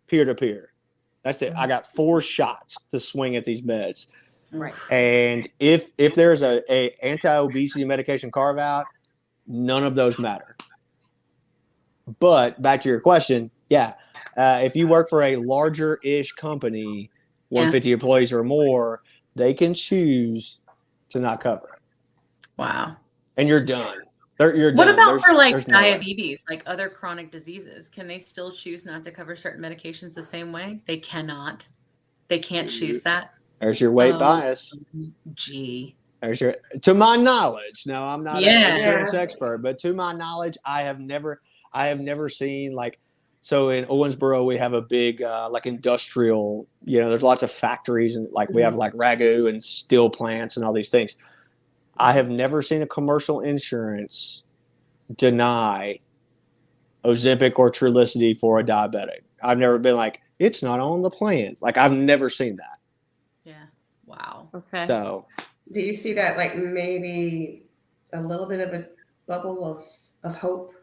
Speaker 4: peer-to-peer. That's it. I got 4 shots to swing at these meds.
Speaker 3: Right.
Speaker 4: And if there's a anti-obesity medication carve out, none of those matter. But back to your question, if you work for a larger-ish company, 150 employees or more, they can choose to not cover it.
Speaker 1: Wow.
Speaker 4: And you're done. You're
Speaker 1: What
Speaker 4: done.
Speaker 1: about for like
Speaker 4: there's no way.
Speaker 1: diabetes, like other chronic diseases? Can they still choose not to cover certain medications the same way? They cannot. They can't choose that.
Speaker 4: There's your weight
Speaker 1: Oh,
Speaker 4: bias.
Speaker 1: Gee.
Speaker 4: To my knowledge. Now, I'm not
Speaker 1: Yeah.
Speaker 4: an insurance expert, but to my knowledge, I have never seen like, so in Owensboro, we have a big like industrial, there's lots of factories and like we have like ragu and steel plants and all these things. I have never seen a commercial insurance deny Ozempic or Trulicity for a diabetic. I've never been like, it's not on the plan. Like, I've never seen that.
Speaker 1: Yeah. Wow.
Speaker 3: Okay.
Speaker 4: So,
Speaker 2: do you see that like maybe a little bit of a bubble of hope,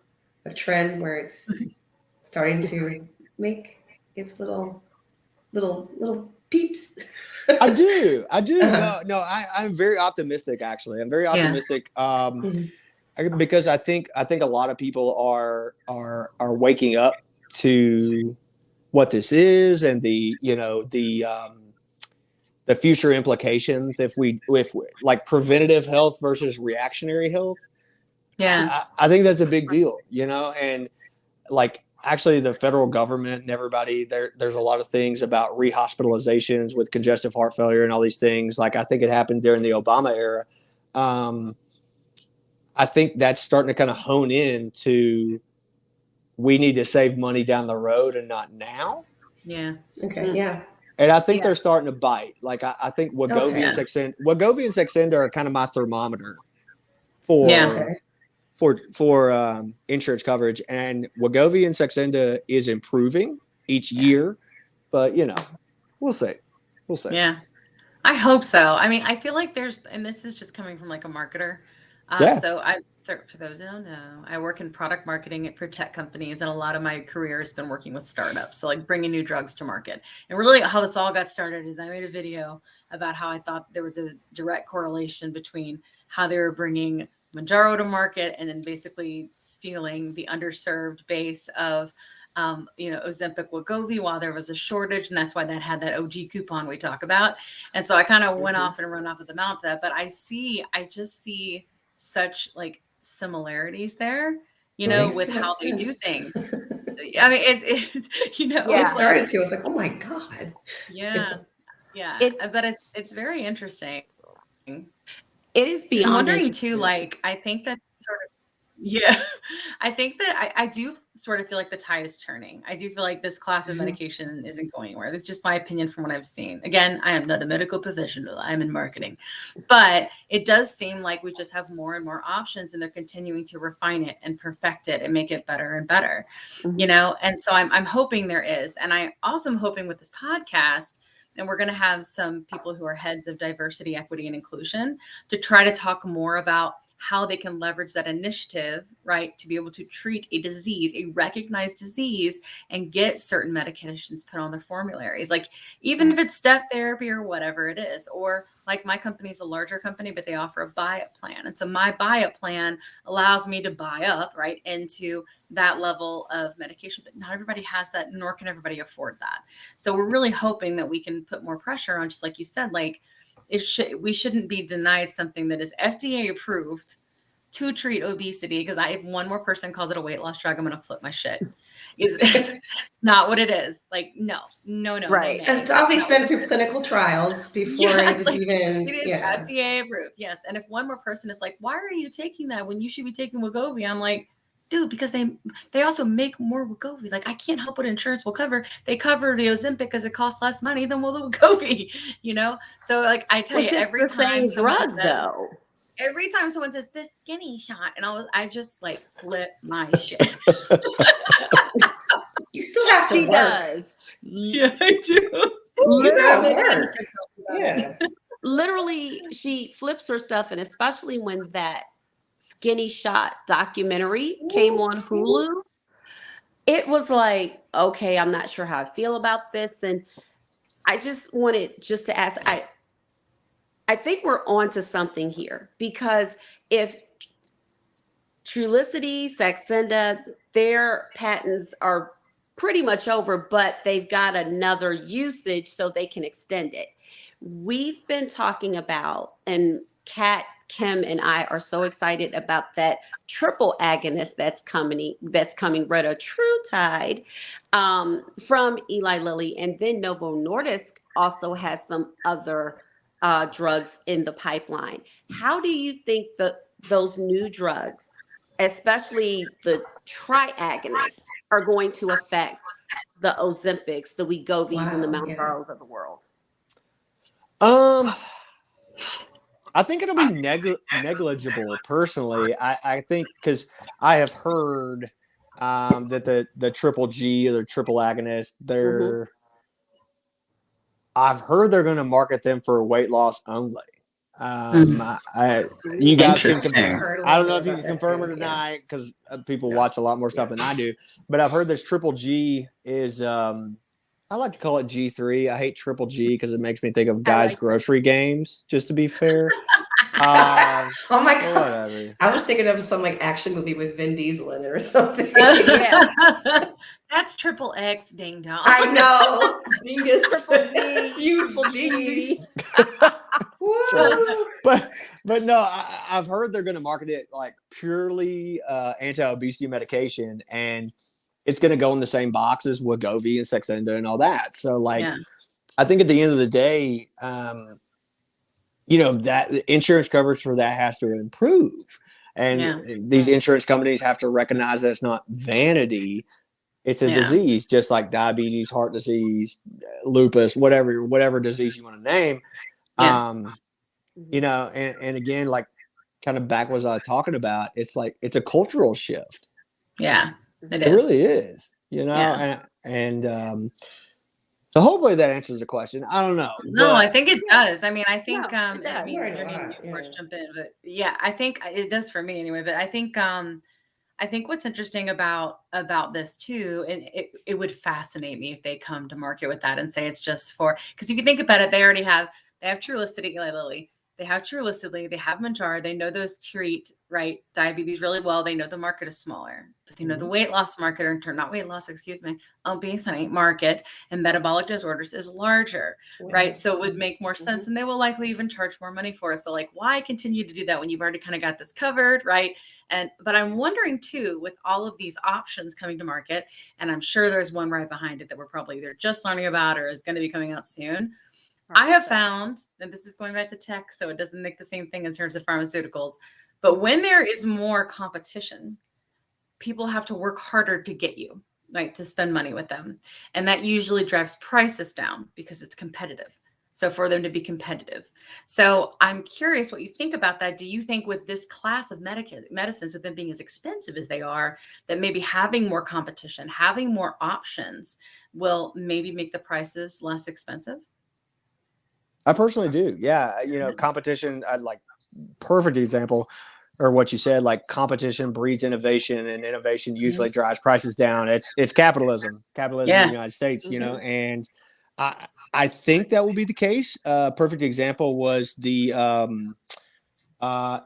Speaker 2: a trend where it's starting to make its little peeps?
Speaker 4: I do.
Speaker 2: Uh-huh.
Speaker 4: No, I'm very optimistic. Actually, I'm very optimistic. Because I think a lot of people are waking up to what this is and the future implications if like preventative health versus reactionary health.
Speaker 1: Yeah.
Speaker 4: I think that's a big deal, and like actually the federal government and everybody there's a lot of things about rehospitalizations with congestive heart failure and all these things. Like I think it happened during the Obama era. I think that's starting to kind of hone in to we need to save money down the road and not now.
Speaker 1: Yeah.
Speaker 2: Okay. Yeah.
Speaker 4: And I think they're starting to bite. Like I think Wegovy and Saxenda are kind of my thermometer for insurance coverage. And Wegovy and Saxenda is improving each year, but we'll see.
Speaker 1: Yeah. I hope so. I mean, I feel like and this is just coming from like a marketer. So for those who don't know, I work in product marketing for tech companies, and a lot of my career has been working with startups. So like bringing new drugs to market. And really how this all got started is I made a video about how I thought there was a direct correlation between how they were bringing Mounjaro to market and then basically stealing the underserved base of Ozempic Wegovy while there was a shortage. And that's why that had that OG coupon we talk about. And so I kind of went off and run off of the mouth of that. But I just see such like similarities there, with how they do things. I mean, it's
Speaker 2: it started to. I was like, oh my God.
Speaker 1: Yeah. But it's very interesting.
Speaker 3: It is beyond.
Speaker 1: I'm wondering too, like, I think that sort of, I think that I do sort of feel like the tide is turning. I do feel like this class of medication isn't going anywhere. That's just my opinion from what I've seen. Again, I am not a medical professional. I'm in marketing. But it does seem like we just have more and more options, and they're continuing to refine it and perfect it and make it better and better, And so I'm hoping there is. And I also am hoping with this podcast, and we're going to have some people who are heads of diversity, equity, and inclusion to try to talk more about how they can leverage that initiative, right, to be able to treat a disease, a recognized disease, and get certain medications put on their formularies. Like, even if it's step therapy or whatever it is, or like my company is a larger company, but they offer a buy-up plan. And so my buy-up plan allows me to buy up, right, into that level of medication, but not everybody has that, nor can everybody afford that. So we're really hoping that we can put more pressure on, just like you said, like, we shouldn't be denied something that is FDA approved to treat obesity, because if one more person calls it a weight loss drug, I'm going to flip my shit. It's not what it is. Like, no.
Speaker 3: Right.
Speaker 2: And it's obviously been through clinical trials before it was even.
Speaker 1: It is FDA approved. Yes. And if one more person is like, why are you taking that when you should be taking Wegovy? I'm like, dude, because they also make more Wegovy. Like, I can't help what insurance will cover. They cover the Ozempic because it costs less money than the Wegovy, So like, I tell you, every time
Speaker 3: drug though.
Speaker 1: Every time someone says this skinny shot, and I just like flip my shit.
Speaker 2: You still have to
Speaker 3: She
Speaker 2: work.
Speaker 3: does.
Speaker 1: Yeah, I do.
Speaker 3: Literally, she flips her stuff, and especially when that Skinny Shot documentary came on Hulu, it was like, okay, I'm not sure how I feel about this. And I just wanted to ask, I think we're onto something here, because if Trulicity, Saxenda, their patents are pretty much over, but they've got another usage so they can extend it. We've been talking about, and Kat, Kim, and I are so excited about that triple agonist that's coming retatrutide from Eli Lilly, and then Novo Nordisk also has some other drugs in the pipeline. How do you think those new drugs, especially the triagonists, are going to affect the Ozempics, the Wegovys, and the
Speaker 2: Wow, yeah.
Speaker 3: Mounjaros of the world?
Speaker 4: I think it'll be negligible. Personally, I think because I have heard that the triple G or the triple agonist, I've heard they're going to market them for weight loss only. You guys can confirm. I don't know if you can confirm it or not because people watch a lot more stuff than I do. But I've heard this triple G is. I like to call it G3. I hate triple G because it makes me think of guys' grocery games. Just to be fair.
Speaker 2: Oh my God!
Speaker 4: Whatever.
Speaker 2: I was thinking of some like action movie with Vin Diesel in it or something.
Speaker 1: That's triple X, ding dong.
Speaker 2: I know. Dingus.
Speaker 3: Triple D, triple G.
Speaker 4: But no, I've heard they're going to market it like purely anti-obesity medication, and it's going to go in the same box as Wegovy and Saxenda and all that. So, I think at the end of the day, that the insurance coverage for that has to improve. And these insurance companies have to recognize that it's not vanity. It's a disease, just like diabetes, heart disease, lupus, whatever disease you want to name. And again, like kind of back what I was talking about, it's like, it's a cultural shift.
Speaker 1: Yeah. It
Speaker 4: really is, and so hopefully that answers the question. I don't know.
Speaker 1: No, I think it does. I mean, I think,
Speaker 3: of
Speaker 1: course, jump in, but I think it does for me anyway. But I think what's interesting about this too, and it would fascinate me if they come to market with that and say it's just for, because if you think about it, they have Trulicity at Eli Lilly. They have Trulicity, they have Mounjaro, they know those treat diabetes really well. They know the market is smaller, but they know the weight loss market, obesity market and metabolic disorders is larger, right? So it would make more sense, and they will likely even charge more money for it. So why continue to do that when you've already kind of got this covered, right? But I'm wondering too, with all of these options coming to market, and I'm sure there's one right behind it that we're probably either just learning about or is going to be coming out soon. I have found, and this is going back to tech, so it doesn't make the same thing in terms of pharmaceuticals, but when there is more competition, people have to work harder to get you, to spend money with them. And that usually drives prices down because it's competitive. So for them to be competitive. So I'm curious what you think about that. Do you think with this class of medicines, with them being as expensive as they are, that maybe having more competition, having more options will maybe make the prices less expensive?
Speaker 4: I personally do. Yeah. Competition, perfect example or what you said, like competition breeds innovation, and innovation usually drives prices down. It's capitalism in the United States, and I think that will be the case. Perfect example was the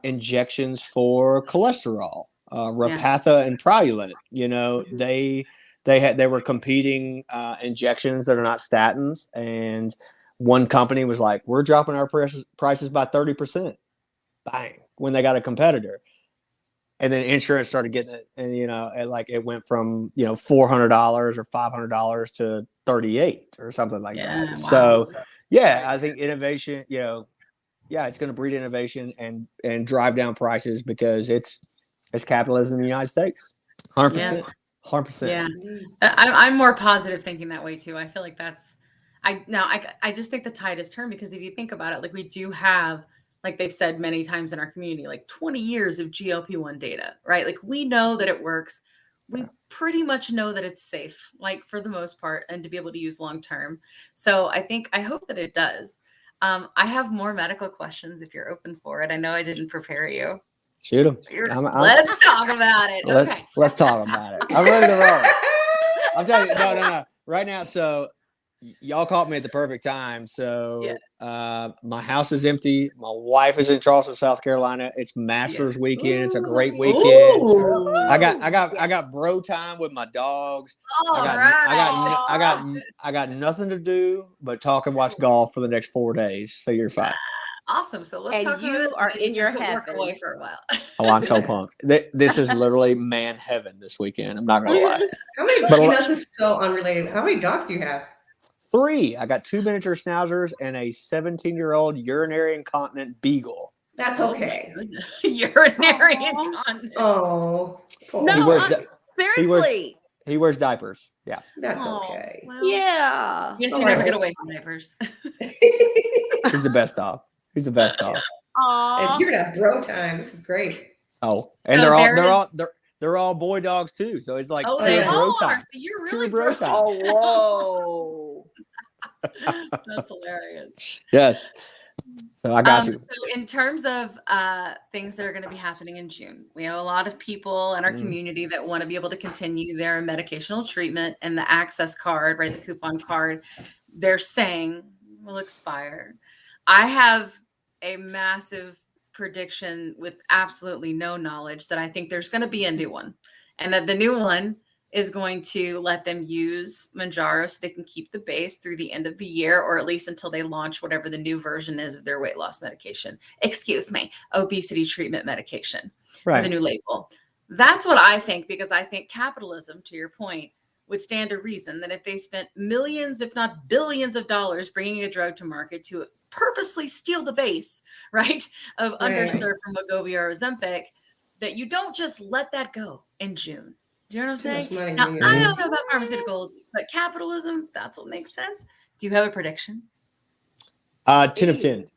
Speaker 4: injections for cholesterol, Repatha and Praluent. They were competing injections that are not statins, and one company was like, we're dropping our prices by 30%. Bang. When they got a competitor. And then insurance started getting it. And, it went from, $400 or $500 to $38 or something like that. Wow. So, I think innovation, it's going to breed innovation and drive down prices because it's capitalism in the United States. 100%. 100%.
Speaker 1: Yeah. I'm more positive thinking that way too. I feel like I just think the tide has turned, because if you think about it, we do have, like they've said many times in our community, 20 years of GLP-1 data, right? We know that it works. We pretty much know that it's safe, for the most part, and to be able to use long-term. So I hope that it does. I have more medical questions if you're open for it. I know I didn't prepare you.
Speaker 4: Shoot them.
Speaker 1: Let's talk about it. Okay.
Speaker 4: Let's talk about it. I'm ready to roll. I'm telling you, no. Right now, so y'all caught me at the perfect time. So my house is empty. My wife is in Charleston, South Carolina. It's Masters weekend. It's a great weekend. Ooh. I got bro time with my dogs. I got nothing to do but talk and watch golf for the next 4 days. So you're fine.
Speaker 1: Awesome. So let's
Speaker 3: And
Speaker 1: talk about
Speaker 3: you
Speaker 1: this.
Speaker 3: are
Speaker 1: And then
Speaker 3: in
Speaker 1: you
Speaker 3: your
Speaker 1: can put work
Speaker 3: heaven.
Speaker 1: away for a while.
Speaker 4: Oh, I'm so pumped. This is literally man heaven this weekend. I'm not gonna lie.
Speaker 2: How many?
Speaker 4: But
Speaker 2: This is so unrelated. How many dogs do you have?
Speaker 4: 3. I got 2 miniature schnauzers and a 17-year-old urinary incontinent beagle.
Speaker 2: That's okay.
Speaker 1: Urinary
Speaker 3: Aw.
Speaker 1: incontinence.
Speaker 2: Oh, poor
Speaker 3: No,
Speaker 4: He wears
Speaker 2: boy.
Speaker 3: seriously.
Speaker 4: He wears diapers. Yeah.
Speaker 2: That's
Speaker 1: Oh,
Speaker 2: okay.
Speaker 1: well,
Speaker 3: Yeah.
Speaker 1: Yes,
Speaker 2: All
Speaker 1: you never
Speaker 2: right.
Speaker 1: get away from diapers.
Speaker 4: He's the best dog. He's the best dog.
Speaker 3: Aw.
Speaker 2: You're gonna have bro time. This is great.
Speaker 4: Oh, and
Speaker 1: So
Speaker 4: they're all boy dogs too. So it's like
Speaker 1: Oh,
Speaker 4: pure
Speaker 1: they
Speaker 2: yeah.
Speaker 4: bro
Speaker 1: all are.
Speaker 4: time.
Speaker 1: So you're
Speaker 4: Pure
Speaker 1: really
Speaker 4: bro
Speaker 1: bro.
Speaker 4: time.
Speaker 3: Oh, whoa.
Speaker 1: That's hilarious.
Speaker 4: Yes. So I got you.
Speaker 1: So in terms of things that are going to be happening in June, we have a lot of people in our community that want to be able to continue their medicational treatment, and the access card, right, the coupon card, they're saying will expire. I have a massive prediction with absolutely no knowledge that I think there's going to be a new one, and that the new one is going to let them use Mounjaro so they can keep the base through the end of the year, or at least until they launch whatever the new version is of their weight loss medication. Excuse me, obesity treatment medication, or the new label. That's what I think, because I think capitalism, to your point, would stand to reason that if they spent millions, if not billions of dollars bringing a drug to market to purposely steal the base, right, of underserved from Wegovy or Ozempic, that you don't just let that go in June. Do you know what I'm saying? Now, I don't know about pharmaceuticals, but capitalism, that's what makes sense. Do you have a prediction?
Speaker 4: 10 of 10.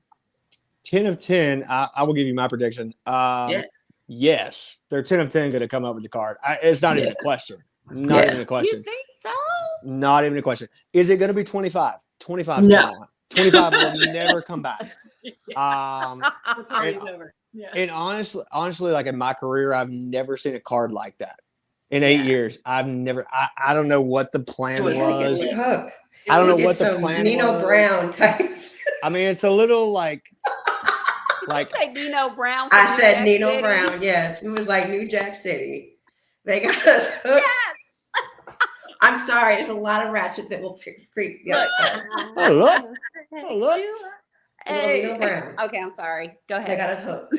Speaker 4: 10 of 10. I will give you my prediction. Yes, they're 10 of 10 going to come up with the card. It's not even a question. Not even a question.
Speaker 3: You think so?
Speaker 4: Not even a question. Is it going to be 25? 25
Speaker 1: No.
Speaker 4: gone. 25 will never come back.
Speaker 1: The
Speaker 4: party's
Speaker 1: over. Yeah.
Speaker 4: And honestly, like in my career, I've never seen a card like that. In 8 years, I've never. I don't know what the plan was. I don't know what the plan
Speaker 2: Nino
Speaker 4: was.
Speaker 2: Brown type.
Speaker 4: I mean, it's a little like
Speaker 3: You say Nino Brown.
Speaker 2: I said Nino Brown. Yes, it was like New Jack City. They got us hooked.
Speaker 3: Yes.
Speaker 2: I'm sorry. There's a lot of ratchet that will creep. Yeah.
Speaker 4: Look.
Speaker 3: Hey.
Speaker 2: Nino Brown.
Speaker 3: Okay, I'm sorry. Go ahead.
Speaker 2: They got us hooked.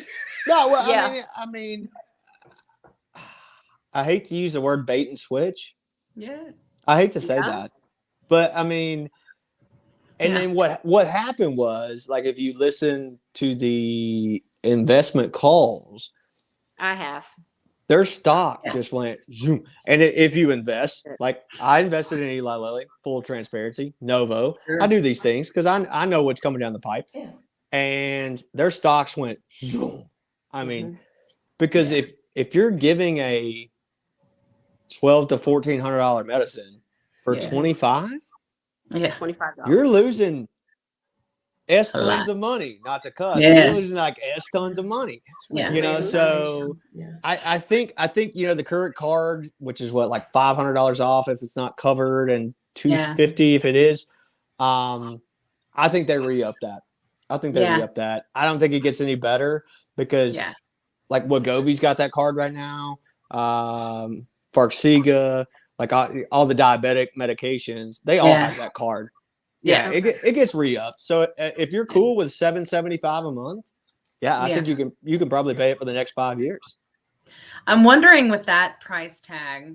Speaker 4: No, well,
Speaker 3: Yeah.
Speaker 4: I mean, I hate to use the word bait and switch.
Speaker 1: Yeah.
Speaker 4: I hate to say that, but I mean, and then what happened was, like, if you listen to the investment calls,
Speaker 3: I have.
Speaker 4: their stock just went zoom. And if you invest, like I invested in Eli Lilly, full transparency, Novo.
Speaker 1: Sure.
Speaker 4: I do these things because I know what's coming down the pipe.
Speaker 2: Yeah.
Speaker 4: And their stocks went zoom. I mean, because if you're giving a $1,200 to $1,400 medicine for $25,
Speaker 3: $25.
Speaker 4: you're losing S tons of money, not to cuss.
Speaker 1: Yeah.
Speaker 4: You're losing like S tons of money.
Speaker 1: Yeah.
Speaker 4: You know, so I think you know the current card, which is what, like $500 off if it's not covered and $250 if it is. I think they re-up that. I don't think it gets any better because like Wegovy's got that card right now. Farxiga, like all the diabetic medications, they all have that card. Yeah, it gets re-upped. So if you're cool with $775 a month, I think you can probably pay it for the next 5 years.
Speaker 1: I'm wondering with that price tag,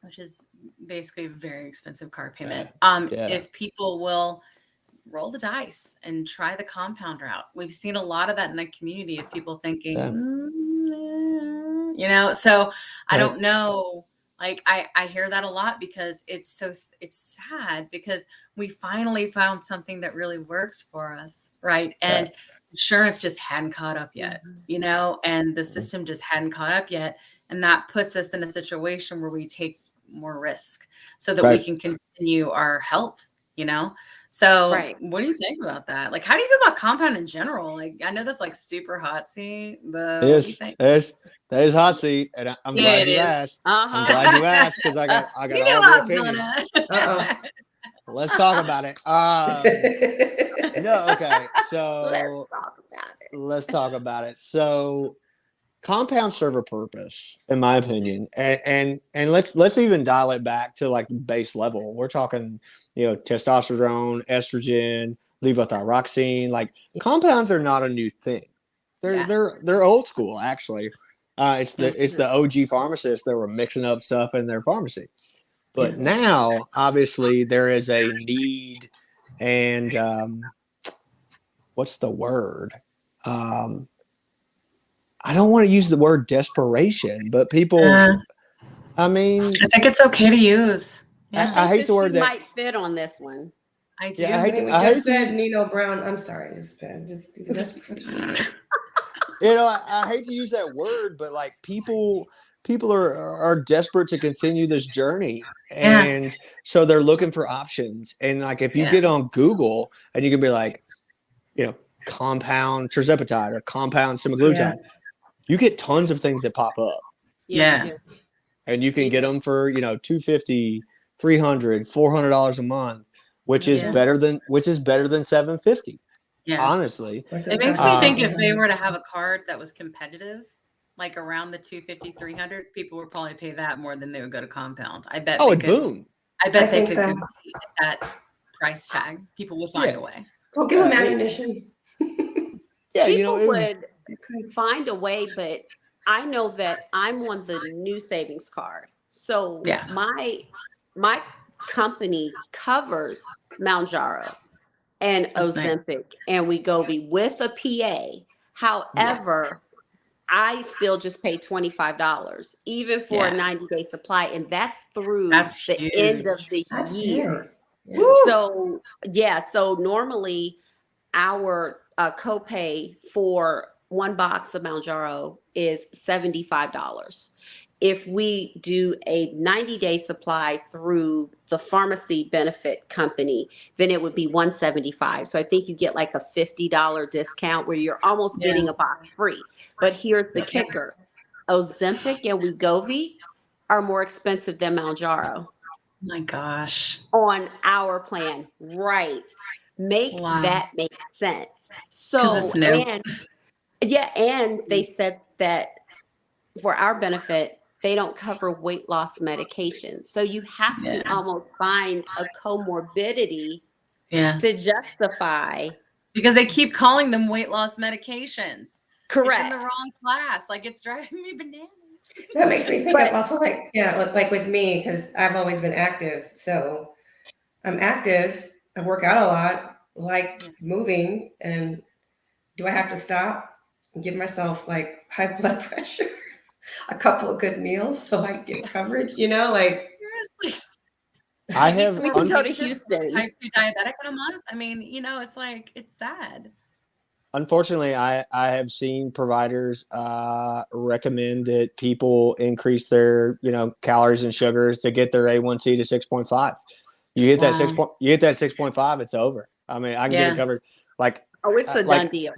Speaker 1: which is basically a very expensive card payment, if people will roll the dice and try the compound route. We've seen a lot of that in the community of people thinking, you know, so I don't know. Like I hear that a lot because it's sad because we finally found something that really works for us, right? And insurance just hadn't caught up yet, you know, and the system just hadn't caught up yet. And that puts us in a situation where we take more risk so that we can continue our health, you know? So what do you think about that? Like, how do you feel about compound in general? Like, I know that's like super hot seat, but what do you think?
Speaker 4: That is hot seat, and I'm glad you asked. I'm glad you asked because I got all the opinions. Let's talk about it. So let's talk about it. So compounds serve a purpose, in my opinion, and let's even dial it back to like the base level. We're talking, you know, testosterone, estrogen, levothyroxine. Like compounds are not a new thing. They're old school actually. It's the OG pharmacists that were mixing up stuff in their pharmacy. But now, obviously, there is a need, and what's the word? I don't want to use the word desperation, but people. I mean,
Speaker 1: I think it's okay to use. Yeah.
Speaker 4: I hate the word that
Speaker 3: might fit on this one.
Speaker 1: I do.
Speaker 4: Yeah,
Speaker 2: We just said Nino Brown. I'm sorry, just do the desperation.
Speaker 4: I hate to use that word, but like people are desperate to continue this journey, and so they're looking for options. And like if you get on Google and you can be like, compound tirzepatide or compound semaglutide, you get tons of things that pop up. And you can get them for $250, $300, $400 a month, which is better than $750. Honestly,
Speaker 1: it makes me think if they were to have a card that was competitive, like around the $250, $300, people would probably pay that more than they would go to compound. I bet.
Speaker 4: Boom!
Speaker 1: I bet they could compete at that price tag. People would find a way.
Speaker 2: Don't give them ammunition.
Speaker 3: People would find a way, but I know that I'm on the new savings card. So my company covers Mounjaro and Ozempic and Wegovy with a PA. However, I still just pay $25, even for a 90-day supply, and that's through the end of the year. So so normally our copay for one box of Mounjaro is $75. If we do a 90-day supply through the pharmacy benefit company, then it would be $175. So I think you get like a $50 discount where you're almost getting a box free. But here's the kicker. Ozempic and Wegovy are more expensive than Mounjaro.
Speaker 1: My gosh.
Speaker 3: On our plan. Right. Make that make sense. So, and they said that for our benefit, they don't cover weight loss medication. So you have to almost find a comorbidity to justify.
Speaker 1: Because they keep calling them weight loss medications.
Speaker 3: Correct.
Speaker 1: It's in the wrong class. Like it's driving me bananas.
Speaker 2: That makes me think of also like with me, because I've always been active. So I'm active. I work out a lot, like moving. And do I have to stop and give myself like high blood pressure? A couple of good meals so I get coverage, like
Speaker 1: seriously.
Speaker 4: I have
Speaker 3: we can go to Houston.
Speaker 1: Type 2 diabetic in a month. I mean, it's like it's sad.
Speaker 4: Unfortunately, I have seen providers recommend that people increase their calories and sugars to get their A1C to 6.5. You hit that 6.5, it's over. I mean, I can get it covered. Like
Speaker 3: it's a done deal.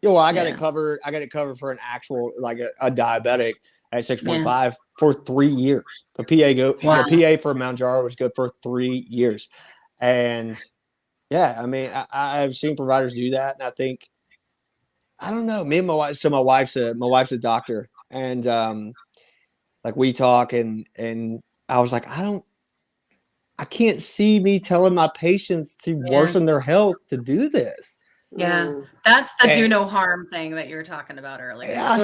Speaker 4: Well, I got it covered. I got it covered for an actual a diabetic at 6.5 for 3 years. The PA for Mounjaro was good for 3 years, and I mean, I've seen providers do that, and I think I don't know. Me and my wife. So my wife's a doctor, and like we talk, and I was like, I can't see me telling my patients to worsen their health to do this.
Speaker 1: Yeah, that's the do no harm thing that you were talking about earlier.
Speaker 4: I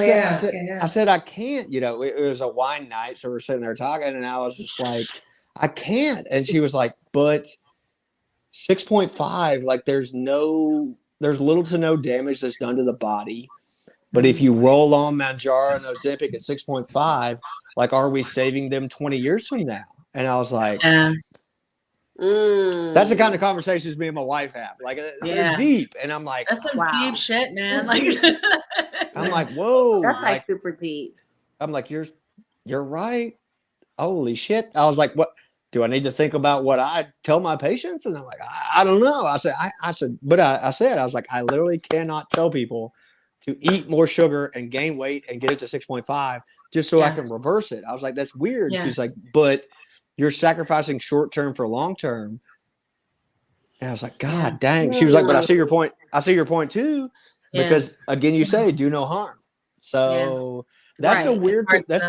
Speaker 4: said I can't. It was a wine night, so we're sitting there talking, and I was just like, I can't. And she was like, but 6.5, like there's little to no damage that's done to the body. But if you roll on Mounjaro and Ozempic at 6.5, like, are we saving them 20 years from now? And I was like, that's the kind of conversations me and my wife have. Like, they're deep. And I'm like,
Speaker 1: that's some deep shit, man. Like,
Speaker 4: I'm like, whoa.
Speaker 3: That's like super deep.
Speaker 4: I'm like, you're right. Holy shit. I was like, what? Do I need to think about what I tell my patients? And I'm like, I don't know. I said, I was like, I literally cannot tell people to eat more sugar and gain weight and get it to 6.5 just so I can reverse it. I was like, that's weird. Yeah. She's like, but you're sacrificing short-term for long-term. And I was like, God dang. She was like, but I see your point. I see your point too, because again, you say do no harm. So that's the weird, that's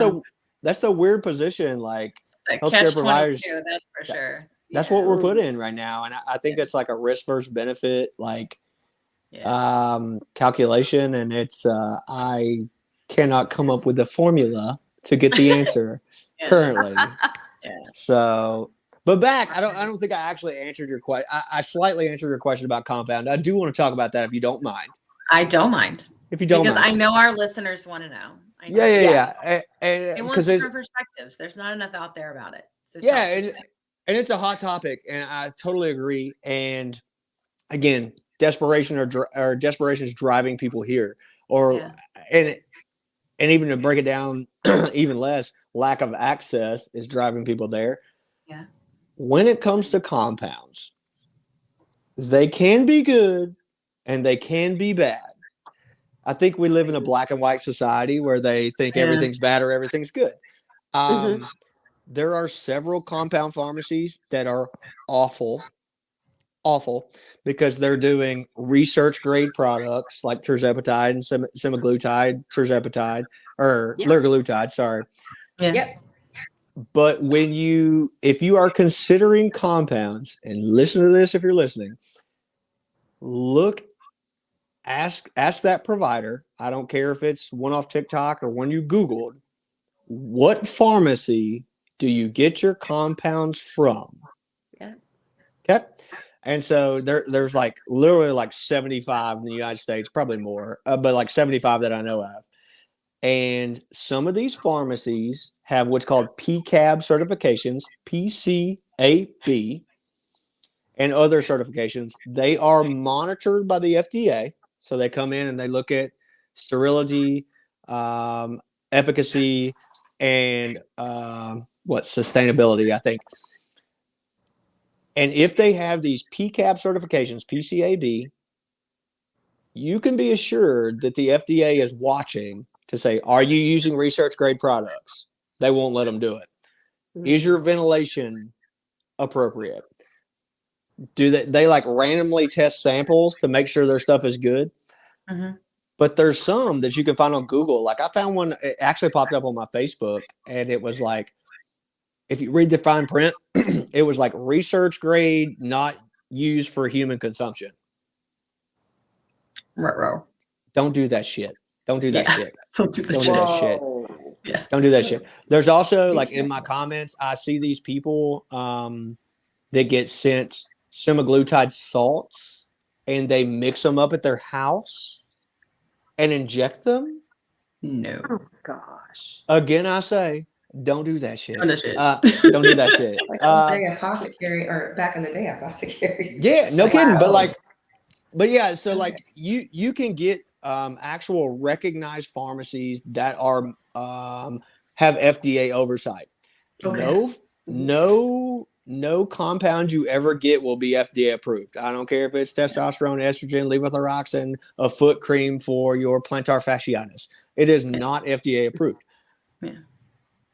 Speaker 4: the weird position. Like healthcare providers,
Speaker 1: that's for sure.
Speaker 4: That's what we're put in right now. And I think it's like a risk versus benefit, like calculation. And it's, I cannot come up with a formula to get the answer currently. So, but back, I don't think I actually answered your question. I slightly answered your question about compound. I do want to talk about that if you don't mind.
Speaker 1: I don't mind.
Speaker 4: If you don't
Speaker 1: because
Speaker 4: mind.
Speaker 1: I know our listeners want to know. I know.
Speaker 4: Yeah.
Speaker 1: They want different perspectives. There's not enough out there about it. So
Speaker 4: and it's a hot topic, and I totally agree. And again, desperation is driving people here, and even to break it down even less, lack of access is driving people there.
Speaker 1: Yeah.
Speaker 4: When it comes to compounds, they can be good and they can be bad. I think we live in a black and white society where they think everything's bad or everything's good. There are several compound pharmacies that are awful because they're doing research grade products like tirzepatide and semaglutide, tirzepatide or liraglutide. Sorry. But if you are considering compounds, and listen to this if you're listening, ask that provider. I don't care if it's one off TikTok or one you Googled. What pharmacy do you get your compounds from?
Speaker 3: Yeah.
Speaker 4: Okay. And so there's like literally like 75 in the United States, probably more, but like 75 that I know of. And some of these pharmacies have what's called PCAB certifications, PCAB, and other certifications. They are monitored by the FDA. So they come in and they look at sterility, efficacy, and sustainability, I think. And if they have these PCAB certifications, PCAB, you can be assured that the FDA is watching to say, are you using research grade products? They won't let them do it. Is your ventilation appropriate? Do they like randomly test samples to make sure their stuff is good? But there's some that you can find on Google. Like I found one, it actually popped up on my Facebook, and it was like, if you read the fine print, it was like research grade, not used for human consumption. Don't do that shit. Don't do that shit.
Speaker 1: Don't do that
Speaker 4: shit.
Speaker 1: Yeah.
Speaker 4: Don't do that shit. There's also like in my comments, I see these people that get sent semaglutide salts and they mix them up at their house and inject them.
Speaker 1: No.
Speaker 3: Oh gosh.
Speaker 4: Again, I say, don't do that shit.
Speaker 1: Don't do shit.
Speaker 4: Don't do that shit.
Speaker 2: Like apothecary, or back in the day, apothecaries.
Speaker 4: Yeah, no kidding. But yeah, so like you can get actual recognized pharmacies that are have FDA oversight.
Speaker 2: Okay.
Speaker 4: No compound you ever get will be FDA approved. I don't care if it's testosterone, estrogen, levothyroxine, a foot cream for your plantar fasciitis. It is not FDA approved.
Speaker 1: Yeah.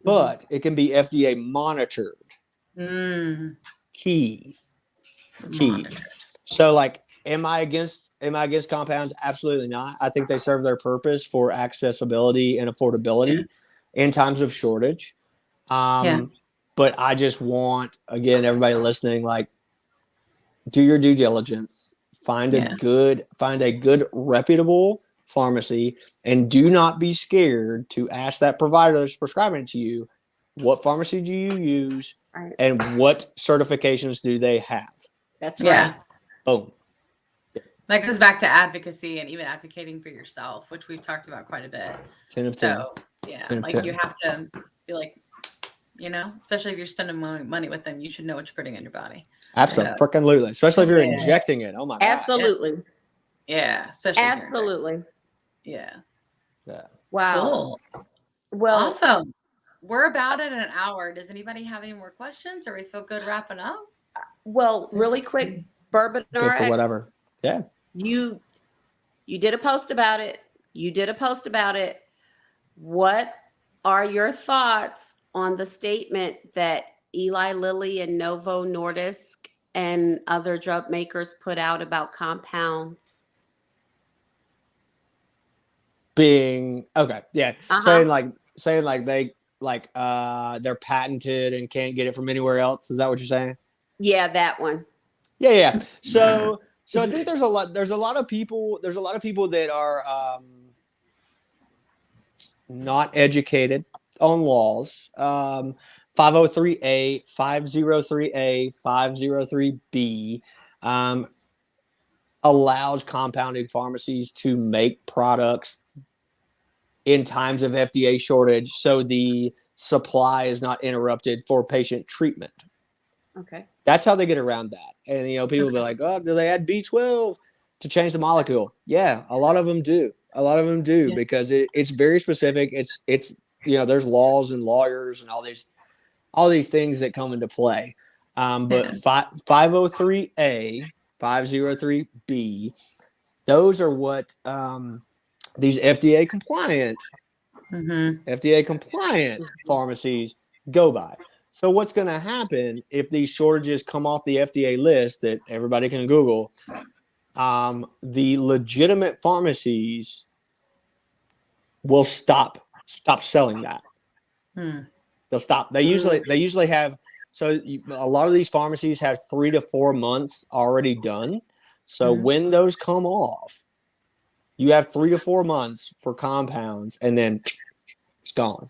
Speaker 4: But it can be FDA monitored. Key. So like, am I against compounds? Absolutely not. I think they serve their purpose for accessibility and affordability in times of shortage. But I just want, again, everybody listening, like, do your due diligence, find a good reputable pharmacy, and do not be scared to ask that provider that's prescribing it to you, what pharmacy do you use and what certifications do they have?
Speaker 3: That's right.
Speaker 4: Boom.
Speaker 1: That goes back to advocacy and even advocating for yourself, which we've talked about quite a bit.
Speaker 4: 10 of 10.
Speaker 1: So,
Speaker 4: 10 of
Speaker 1: like
Speaker 4: 10.
Speaker 1: you have to be like, especially if you're spending money with them, you should know what you're putting in your body.
Speaker 4: Absolutely. Especially if you're injecting it. Oh my God.
Speaker 3: Absolutely.
Speaker 1: Yeah. Especially.
Speaker 3: Absolutely.
Speaker 1: Yeah.
Speaker 3: Wow.
Speaker 1: Cool.
Speaker 3: Well,
Speaker 1: awesome. We're about at an hour. Does anybody have any more questions, or we feel good wrapping up?
Speaker 3: Well, really quick, Bourbon
Speaker 4: Good
Speaker 3: RX.
Speaker 4: for whatever. Yeah.
Speaker 3: You did a post about it. What are your thoughts on the statement that Eli Lilly and Novo Nordisk and other drug makers put out about compounds?
Speaker 4: Being okay, yeah. Saying they they're patented and can't get it from anywhere else. Is that what you're saying?
Speaker 3: Yeah, that one.
Speaker 4: Yeah. So I think there's a lot of people that are not educated on laws. 503A, 503A, 503B allows compounding pharmacies to make products in times of FDA shortage, so the supply is not interrupted for patient treatment.
Speaker 3: Okay.
Speaker 4: That's how they get around that. And people be like, "Oh, do they add B12 to change the molecule?" Yeah, a lot of them do. Because it's very specific. It's there's laws and lawyers and all these things that come into play. But 503A, 503B, those are what these FDA compliant pharmacies go by. So what's going to happen if these shortages come off the FDA list that everybody can Google? The legitimate pharmacies will stop selling that. They'll stop. They usually have. So a lot of these pharmacies have 3 to 4 months already done. So when those come off, you have 3 to 4 months for compounds, and then it's gone.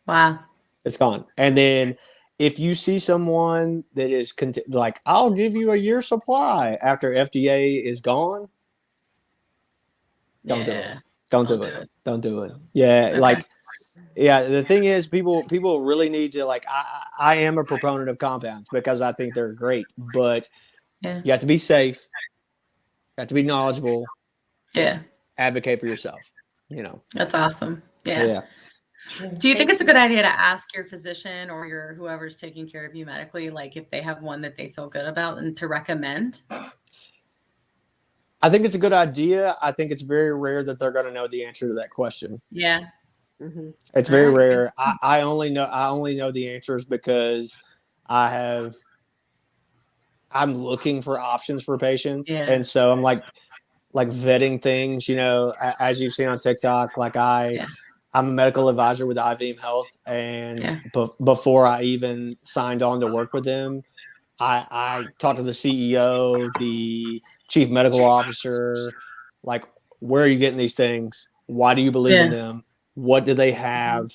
Speaker 1: Wow.
Speaker 4: It's gone. And then if you see someone that is like, I'll give you a year supply after FDA is gone, don't do it. Don't do it. Yeah. Okay. The thing is, people really need to, like, I am a proponent of compounds because I think they're great, but you have to be safe. You have to be knowledgeable.
Speaker 1: Yeah.
Speaker 4: Advocate for yourself.
Speaker 1: That's awesome.
Speaker 4: Yeah.
Speaker 1: Do you think it's a good idea to ask your physician or your whoever's taking care of you medically, like if they have one that they feel good about and to recommend?
Speaker 4: I think it's a good idea. I think it's very rare that they're going to know the answer to that question.
Speaker 1: Yeah.
Speaker 4: It's very rare. I only know the answers because I'm looking for options for patients. And so I'm like vetting things, as you've seen on TikTok, like I'm a medical advisor with IVM Health, and before I even signed on to work with them, I talked to the CEO, the chief medical officer, like, where are you getting these things? Why do you believe in them? What do they have?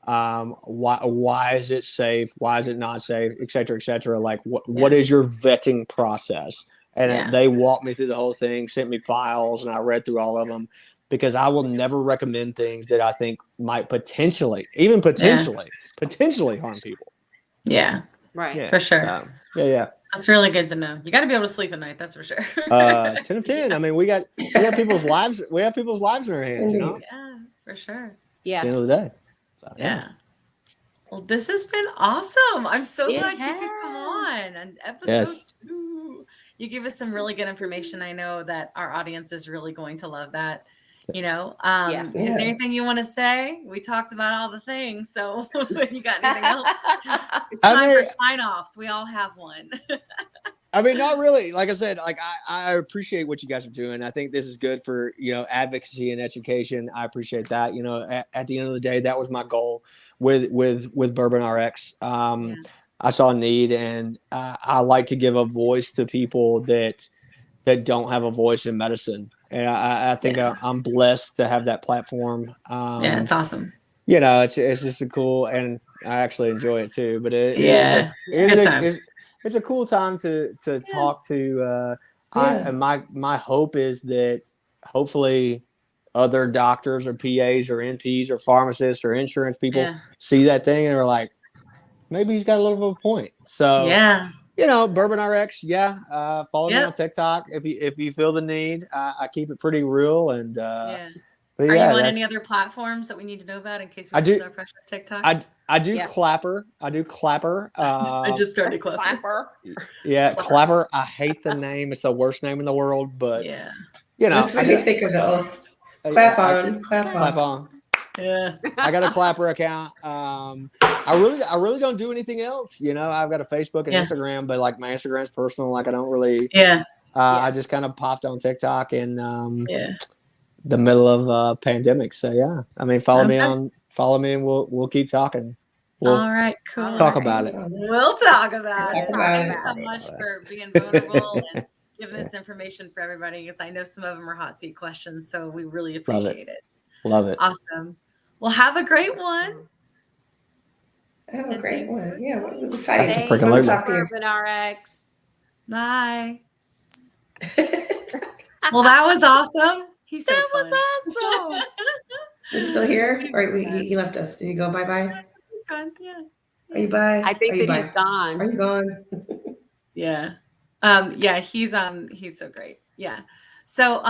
Speaker 4: Why is it safe? Why is it not safe? Et cetera. Like, what is your vetting process? And they walked me through the whole thing, sent me files, and I read through all of them, because I will never recommend things that I think might potentially harm people.
Speaker 1: Yeah.
Speaker 3: Right.
Speaker 1: Yeah, for sure.
Speaker 4: So, yeah.
Speaker 1: That's really good to know. You got to be able to sleep at night. That's for sure.
Speaker 4: 10 of 10. I mean, we have people's lives. We have people's lives in our hands,
Speaker 1: Yeah, for sure.
Speaker 3: Yeah.
Speaker 4: At the end of the day. So,
Speaker 1: yeah. Well, this has been awesome. I'm so glad you could come on episode 2. You give us some really good information. I know that our audience is really going to love that. Is there anything you want to say? We talked about all the things. So you got anything else? It's time for sign-offs. We all have one.
Speaker 4: I mean, not really. Like I said, like I appreciate what you guys are doing. I think this is good for, advocacy and education. I appreciate that. At the end of the day, that was my goal with Bourbon RX. I saw a need, and I like to give a voice to people that don't have a voice in medicine. And I think I'm blessed to have that platform.
Speaker 1: It's awesome.
Speaker 4: It's just a cool, and I actually enjoy it too. But it's a cool time to talk to. And my hope is that hopefully other doctors or PAs or NPs or pharmacists or insurance people see that thing and are like, maybe he's got a little bit of a point. So Bourbon RX, follow me on TikTok if you feel the need. I keep it pretty real, and
Speaker 1: are you on any other platforms that we need to know about in case we use our precious TikTok?
Speaker 4: I do Clapper. I
Speaker 1: just started Clapper.
Speaker 4: Yeah, Clapper. I hate the name. It's the worst name in the world, but
Speaker 2: That's what you think of the clap on.
Speaker 1: Yeah,
Speaker 4: I got a Clapper account. I really don't do anything else. I've got a Facebook and Instagram, but like my Instagram's personal. Like I don't really. I just kind of popped on TikTok in the middle of pandemic. So I mean, follow me, and we'll keep talking. We'll
Speaker 1: All right, cool.
Speaker 4: talk about it.
Speaker 2: Awesome.
Speaker 1: We'll talk about
Speaker 2: Talk
Speaker 1: it.
Speaker 2: about
Speaker 1: Thanks
Speaker 2: it.
Speaker 1: so much for being vulnerable and giving this information for everybody, because I know some of them are hot seat questions, so we really appreciate it.
Speaker 4: Love it.
Speaker 1: Awesome. Well, have a great one.
Speaker 2: Have a
Speaker 1: And
Speaker 2: great
Speaker 1: thanks
Speaker 2: one.
Speaker 1: for
Speaker 2: Yeah,
Speaker 1: joining.
Speaker 2: it was exciting.
Speaker 4: Thanks
Speaker 3: Thank
Speaker 4: for freaking
Speaker 3: you,
Speaker 4: learning.
Speaker 2: Talk to you.
Speaker 3: Urban RX.
Speaker 1: Bye. Well, that was awesome. He's so
Speaker 3: That
Speaker 1: fun.
Speaker 3: was awesome.
Speaker 2: Is he still here? Or he left us? Did he go bye-bye?
Speaker 1: He's fun. Yeah.
Speaker 2: Are you bye?
Speaker 3: I think
Speaker 2: Are you
Speaker 3: that he's
Speaker 2: bye?
Speaker 3: gone.
Speaker 2: Are you gone?
Speaker 1: Yeah. Yeah, he's so great. Yeah. So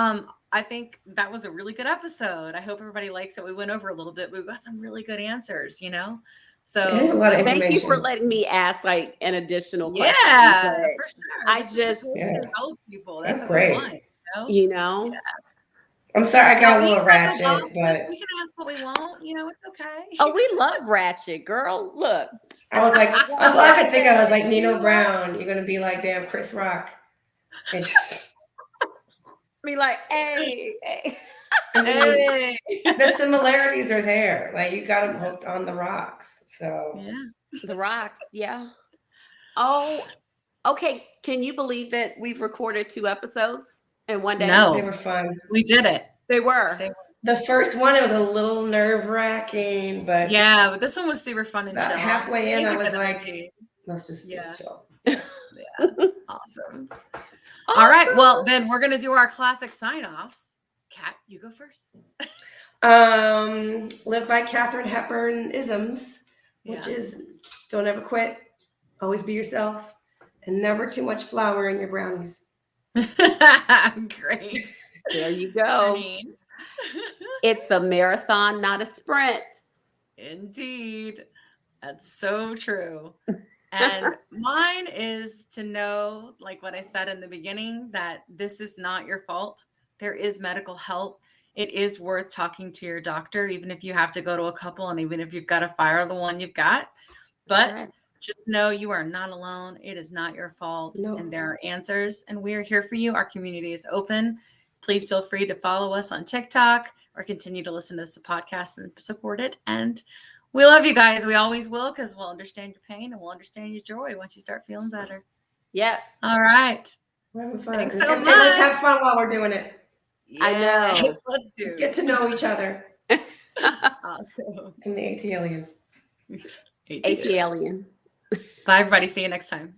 Speaker 1: I think that was a really good episode. I hope everybody likes it. We went over a little bit. We've got some really good answers, you know. So
Speaker 2: There's a lot of
Speaker 3: Thank you for
Speaker 2: information.
Speaker 3: letting me ask like an additional question.
Speaker 1: yeah,
Speaker 3: but
Speaker 1: for sure.
Speaker 3: I
Speaker 1: This is
Speaker 3: just-
Speaker 1: supposed
Speaker 2: Yeah.
Speaker 1: to help people.
Speaker 2: That's
Speaker 1: That's
Speaker 2: great.
Speaker 1: what we want, you know?
Speaker 3: You know,
Speaker 2: I'm sorry I got
Speaker 1: Now,
Speaker 2: a
Speaker 1: we
Speaker 2: little
Speaker 1: have no
Speaker 2: ratchet,
Speaker 1: bosses.
Speaker 2: but
Speaker 1: We can ask what we want. You know, it's okay.
Speaker 3: oh, we love Ratchet, girl. Look,
Speaker 2: I was like, that's all I could think of. I was like, Nino
Speaker 1: You
Speaker 2: Brown, you're gonna be like damn Chris Rock. And just,
Speaker 3: be like, hey.
Speaker 2: I mean,
Speaker 1: Hey.
Speaker 2: the similarities are there. Like you got them hooked on the rocks. So
Speaker 1: Yeah.
Speaker 3: The Rocks, yeah. Oh, okay. Can you believe that we've recorded 2 episodes in one day?
Speaker 1: No.
Speaker 2: they were fun.
Speaker 1: We did it.
Speaker 3: They were.
Speaker 2: The first one, it was a little nerve-wracking, but
Speaker 1: Yeah, but this one was super fun and
Speaker 2: About
Speaker 1: chill.
Speaker 2: halfway in, I
Speaker 1: Amazing
Speaker 2: was like,
Speaker 1: energy.
Speaker 2: let's just
Speaker 1: Yeah.
Speaker 2: chill.
Speaker 1: Awesome. All right. Well, then we're gonna do our classic sign-offs. Kat, you go first.
Speaker 2: Live by Katharine Hepburn isms, which
Speaker 1: Yeah.
Speaker 2: is don't ever quit, always be yourself, and never too much flour in your brownies.
Speaker 1: Great.
Speaker 3: There you go.
Speaker 1: Janine.
Speaker 3: It's a marathon, not a sprint.
Speaker 1: Indeed. That's so true. And mine is to know, like what I said in the beginning, that this is not your fault. There is medical help. It is worth talking to your doctor, even if you have to go to a couple and even if you've got to fire the one you've got. But
Speaker 3: Right.
Speaker 1: just know you are not alone. It is not your fault.
Speaker 2: No.
Speaker 1: And there are answers, and we are here for you. Our community is open. Please feel free to follow us on TikTok or continue to listen to this podcast and support it. And we love you guys. We always will, because we'll understand your pain and we'll understand your joy once you start feeling better.
Speaker 3: Yep.
Speaker 1: All right.
Speaker 2: We're having fun.
Speaker 1: Thanks so
Speaker 2: And let's
Speaker 1: much.
Speaker 2: have fun while we're doing it.
Speaker 3: I know.
Speaker 1: Yes, let's do
Speaker 2: Let's get to know each other.
Speaker 1: Awesome.
Speaker 2: And the AT alien.
Speaker 3: AT alien.
Speaker 1: Bye, everybody. See you next time.